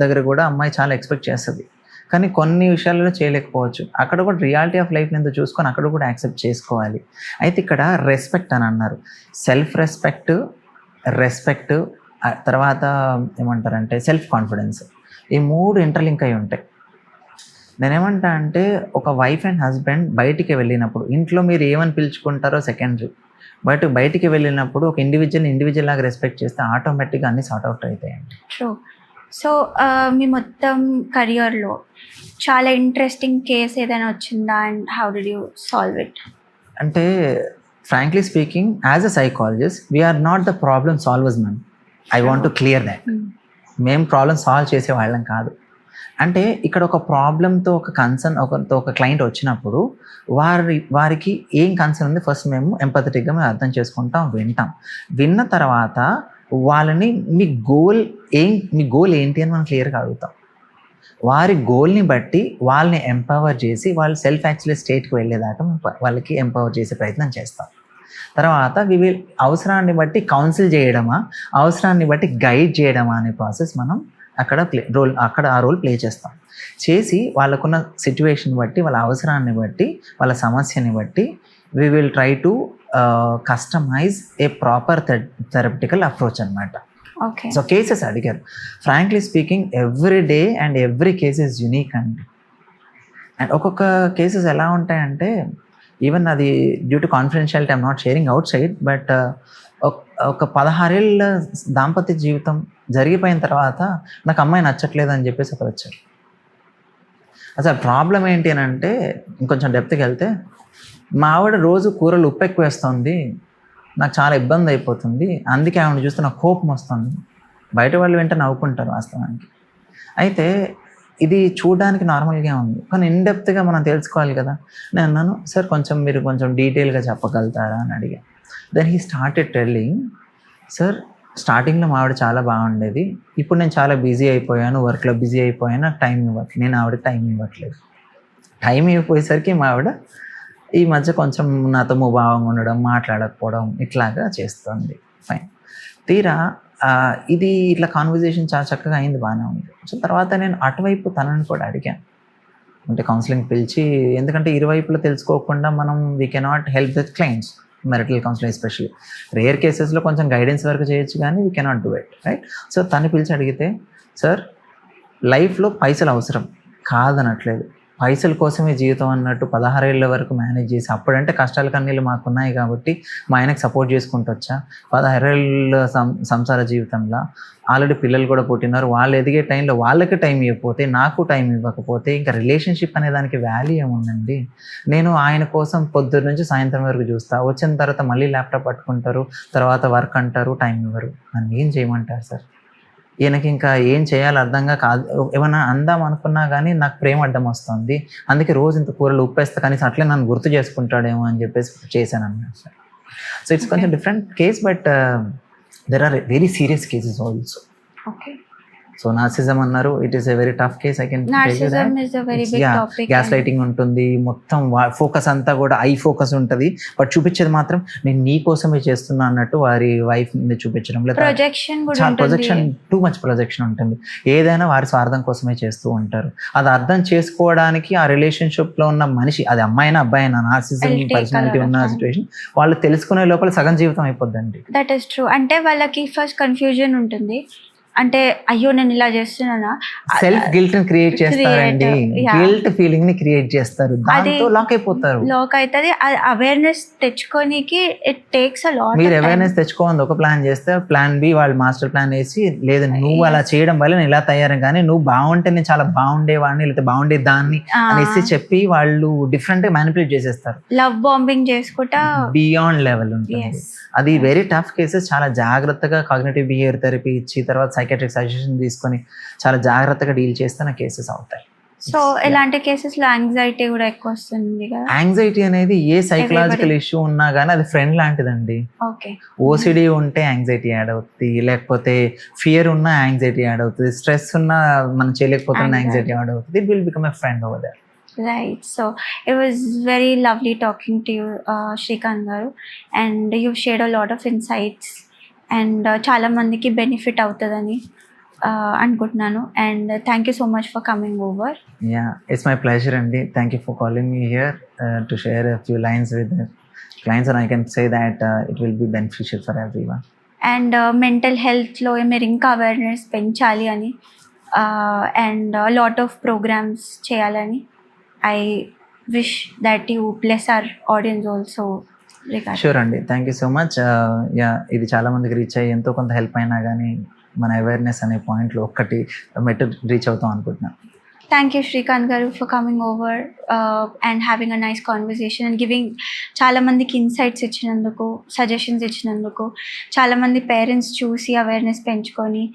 దగ్గర కూడా అమ్మాయి చాలా ఎక్స్పెక్ట్ చేస్తుంది, కానీ కొన్ని విషయాలలో చేయలేకపోవచ్చు. అక్కడ కూడా రియాలిటీ ఆఫ్ లైఫ్ని ఎంత చూసుకొని అక్కడ కూడా యాక్సెప్ట్ చేసుకోవాలి. అయితే ఇక్కడ రెస్పెక్ట్ అని అన్నారు. సెల్ఫ్ రెస్పెక్ట్ తర్వాత ఏమంటారంటే సెల్ఫ్ కాన్ఫిడెన్స్, ఈ 3 ఇంటర్లింక్ అయి ఉంటాయి. నేనేమంటా అంటే ఒక వైఫ్ అండ్ హస్బెండ్ బయటికి వెళ్ళినప్పుడు, ఇంట్లో మీరు ఏమని పిలుచుకుంటారో సెకండరీ, బట్ బయటికి వెళ్ళినప్పుడు ఒక ఇండివిజువల్ లాగా రెస్పెక్ట్ చేస్తే ఆటోమేటిక్గా అన్ని సార్ట్ అవుట్ అవుతాయండి. ట్రూ. సో మీ మొత్తం కెరియర్లో చాలా ఇంట్రెస్టింగ్ కేస్ ఏదైనా వచ్చిందా and how did you solve it? అంటే frankly speaking, as a psychologist we're not the problem solvers ma'am. I want to clear that. మేము ప్రాబ్లమ్ సాల్వ్ చేసే వాళ్ళం కాదు. అంటే ఇక్కడ ఒక ప్రాబ్లంతో ఒక కన్సర్న్ ఒక క్లయింట్ వచ్చినప్పుడు వారికి ఏం కన్సర్న్ ఉంది ఫస్ట్ మేము ఎంపథెటిక్గా మేము అర్థం చేసుకుంటాం, విన్న తర్వాత వాళ్ళని మీ గోల్ ఏంటి అని మనం క్లియర్గా అడుగుతాం. వారి గోల్ని బట్టి వాళ్ళని ఎంపవర్ చేసి వాళ్ళు సెల్ఫ్ యాక్చువల్ స్టేట్కి వెళ్ళేదాకా వాళ్ళకి ఎంపవర్ చేసే ప్రయత్నం చేస్తాం. తర్వాత అవసరాన్ని బట్టి కౌన్సిల్ చేయడమా, అవసరాన్ని బట్టి గైడ్ చేయడమా అనే ప్రాసెస్ మనం అక్కడ ఆ రోల్ ప్లే చేస్తాం. చేసి వాళ్ళకున్న సిచ్యువేషన్ బట్టి, వాళ్ళ అవసరాన్ని బట్టి, వాళ్ళ సమస్యని బట్టి we will try to customize a proper therapeutical approach అనమాట. ఓకే. సో కేసెస్ అడిగారు. Frankly speaking every day and every case is unique అండి. అండ్ ఒక్కొక్క కేసెస్ ఎలా ఉంటాయంటే, ఈవెన్ అది due to confidentiality I'm not sharing outside, but ఒక 16 ఏళ్ళ దాంపత్య జీవితం జరిగిపోయిన తర్వాత నాకు అమ్మాయి నచ్చట్లేదు అని చెప్పేసి ఒకరు వచ్చారు. అసలు ప్రాబ్లం ఏంటి అని అంటే, ఇంకొంచెం డెప్త్కి వెళ్తే, మా ఆవిడ రోజు కూరలు ఉప్పు ఎక్కువ వేస్తుంది, నాకు చాలా ఇబ్బంది అయిపోతుంది, అందుకే ఆవిడ చూస్తే నాకు కోపం వస్తుంది. బయట వాళ్ళు వెంటనే నవ్వుకుంటారు వాస్తవానికి. అయితే ఇది చూడడానికి నార్మల్గా ఉంది, కానీ ఇన్డెప్త్గా మనం తెలుసుకోవాలి కదా. నేను అన్నాను, సార్ మీరు కొంచెం డీటెయిల్గా చెప్పగలుగుతారా అని అడిగాను. Then he started telling, sir స్టార్టింగ్లో మా ఆవిడ చాలా బాగుండేది, ఇప్పుడు నేను చాలా బిజీ అయిపోయాను, వర్క్లో బిజీ అయిపోయాను, నాకు టైం ఇవ్వట్లేదు, నేను ఆవిడకి టైం ఇవ్వట్లేదు. టైం ఇవ్వపోయేసరికి మా ఆవిడ ఈ మధ్య కొంచెం నాతో ముభావంగా ఉండడం, మాట్లాడకపోవడం ఇట్లాగా చేస్తుంది. ఫైన్. తీరా ఇది ఇట్లా కాన్వర్జేషన్ చాలా చక్కగా అయింది, బాగానే ఉంది. సో తర్వాత నేను అటువైపు తనని కూడా అడిగాను, అంటే కౌన్సిలింగ్ పిలిచి, ఎందుకంటే ఇరువైపులో తెలుసుకోకుండా మనం we cannot help the clients, marital counselling especially. Rare కేసెస్లో కొంచెం గైడెన్స్ వరకు చేయొచ్చు, కానీ we cannot do it, right? So తను పిలిచి అడిగితే, సార్ లైఫ్లో పైసలు అవసరం కాదనట్లేదు, పైసల కోసమే జీవితం అన్నట్టు 16 ఏళ్ళ వరకు మేనేజ్ చేసి, అప్పుడంటే కష్టాల కన్నీళ్ళు మాకున్నాయి కాబట్టి మా ఆయనకు సపోర్ట్ చేసుకుంటూ వచ్చా. 16 ఏళ్ళ సంసార జీవితంలో ఆల్రెడీ పిల్లలు కూడా పుట్టినారు, వాళ్ళు ఎదిగే టైంలో వాళ్ళకి టైం ఇవ్వకపోతే, నాకు టైం ఇవ్వకపోతే ఇంకా రిలేషన్షిప్ అనే దానికి వాల్యూ ఏముందండి? నేను ఆయన కోసం పొద్దున్న నుంచి సాయంత్రం వరకు చూస్తా, వచ్చిన తర్వాత మళ్ళీ ల్యాప్టాప్ పట్టుకుంటారు, తర్వాత వర్క్ అంటారు, టైం ఇవ్వరు. నన్ను ఏం చేయమంటారు సార్? ఈయనకి ఇంకా ఏం చేయాలో అర్థంగా కాదు, ఏమన్నా అందాం అనుకున్నా కానీ నాకు ప్రేమ అడ్డం వస్తుంది, అందుకే రోజు ఇంత కూరలు ఉప్పేస్తా, కనీసం అట్లే నన్ను గుర్తు చేసుకుంటాడేమో అని చెప్పేసి చేశాను అన్నమాట సార్. సో ఇట్స్ కొంచెం different case, but there are very serious cases also. Okay. So narcissism అన్నారు, it is a very tough case. I can Narcissism is a very big topic. Gaslighting ఉంటుంది, మొత్తం ఫోకస్ అంతా కూడా ఐ ఫోకస్ ఉంటుంది, బట్ చూపించేది మాత్రం నేను నీ కోసమే చేస్తున్నా అన్నట్టు వారి వైఫ్ మీద చూపించడం, లేదా ప్రొజెక్షన్ కూడా చాలా ఉంటుంది. ప్రొజెక్షన్, టూ మచ్ ప్రొజెక్షన్ ఉంటుంది. ఏదైనా వారి స్వార్థం కోసమే చేస్తూ ఉంటారు. అది అర్థం చేసుకోవడానికి ఆ రిలేషన్షిప్లో ఉన్న మనిషి, అది అమ్మాయినా అబ్బాయినా, narcissism I'll take personality a lot ఉన్న of time. సిచ్యువేషన్, వాళ్ళు తెలుసుకునే లోపల సగం జీవితం అయిపోద్దండి. That is true. అంటే వాళ్ళకి ఫస్ట్ కన్ఫ్యూజన్ ఉంటుంది, అంటే అయ్యో నేను ఇలా చేస్తున్నానా, సెల్ఫ్ గిల్ట్ ని క్రియేట్ చేస్తారండి, yeah. గిల్ట్ ఫీలింగ్ ని క్రియేట్ చేస్తారు, దాంతో లాక్ అయిపోతారు. లాక్ అవుతుంది. అవేర్నెస్ తెచ్చుకోనికి ఇట్ టేక్స్ అ లాట్. మీరు అవేర్నెస్ తెచ్చుకోవాలి, ఒక ప్లాన్ చేస్తే ప్లాన్ బి వాళ్ళు మాస్టర్ ప్లాన్ వేసి, లేదు నువ్వు అలా చేయడం వల్ల నేను ఇలా తయారు, కానీ నువ్వు బాగుంటే నేను చాలా బాగుండేవాడిని, లేకపోతే బాగుండే దాన్ని అనేసి చెప్పి వాళ్ళు డిఫరెంట్ గా మ్యానిపులేట్ చేసేస్తారు. లవ్ బాంబింగ్ చేసుకుంటా బియాండ్ లెవెల్ ఉంటుంది. అది వెరీ టఫ్ కేసెస్. చాలా జాగ్రత్తగా కాగ్నిటివ్ బిహేవియర్ థెరపీ ఇచ్చి, తర్వాత సైకాట్రిక్ సజెషన్ తీసుకొని చాలా జాగ్రత్తగా డీల్ చేస్తే కేసెస్ అవుతాయి. సో ఇలాంటి కేసెస్ లో యాంగ్జైటీ కూడా ఎక్కువ వస్తుంది కదా. యాంగ్జైటీ అనేది ఏ సైకలాజికల్ ఇష్యూ ఉన్నా కానీ అది ఫ్రెండ్ లాంటిదండి. ఓకే. ఓసిడి ఉంటే యాంగ్జైటీ యాడ్ అవుతుంది, లేకపోతే ఫియర్ ఉన్నా యాంగ్జైటీ యాడ్ అవుతుంది, స్ట్రెస్ ఉన్నా మనం చేయలేకపోతున్న యాంగ్జైటీ యాడ్ అవుతుంది. It will become a friend over there. Right. So it was very lovely talking to you, Shrikant garu, and you've shared a lot of insights, and చాలా మందికి బెనిఫిట్ అవుతుందని అనుకుంటున్నాను. And thank you so much for coming over. Yeah, it's my pleasure, Andy. Thank you for calling me here to share a few lines with the clients, and I can say that it will be beneficial for everyone. And mental హెల్త్లో మీరు ఇంకా అవేర్నెస్ పెంచాలి అని అండ్ లాట్ ఆఫ్ ప్రోగ్రామ్స్ చేయాలని I wish that you bless our audience also regarding. Sure అండి, thank you so much. Yeah, ఇది చాలా మందికి రీచ్ అయ్యి ఎంతో కొంత హెల్ప్ అయినా కానీ మన అవేర్నెస్ అనే పాయింట్లో ఒక్కటి మెట్టు రీచ్ అవుతాం అనుకుంటున్నాను. Thank you Srikanth garu for coming over and having a nice conversation and giving చాలామందికి ఇన్సైట్స్ ఇచ్చినందుకు, సజెషన్స్ ఇచ్చినందుకు. చాలామంది పేరెంట్స్ చూసి అవేర్నెస్ పెంచుకొని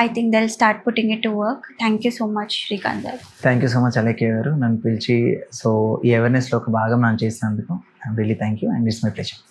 I think they'll start putting it to work. Thank you so much Srikanth garu. Thank you so much Alekhya garu, నన్ను పిలిచి సో ఈ అవేర్నెస్లో ఒక భాగం నాకు చేసినందుకు I'm really thank you and it's my pleasure.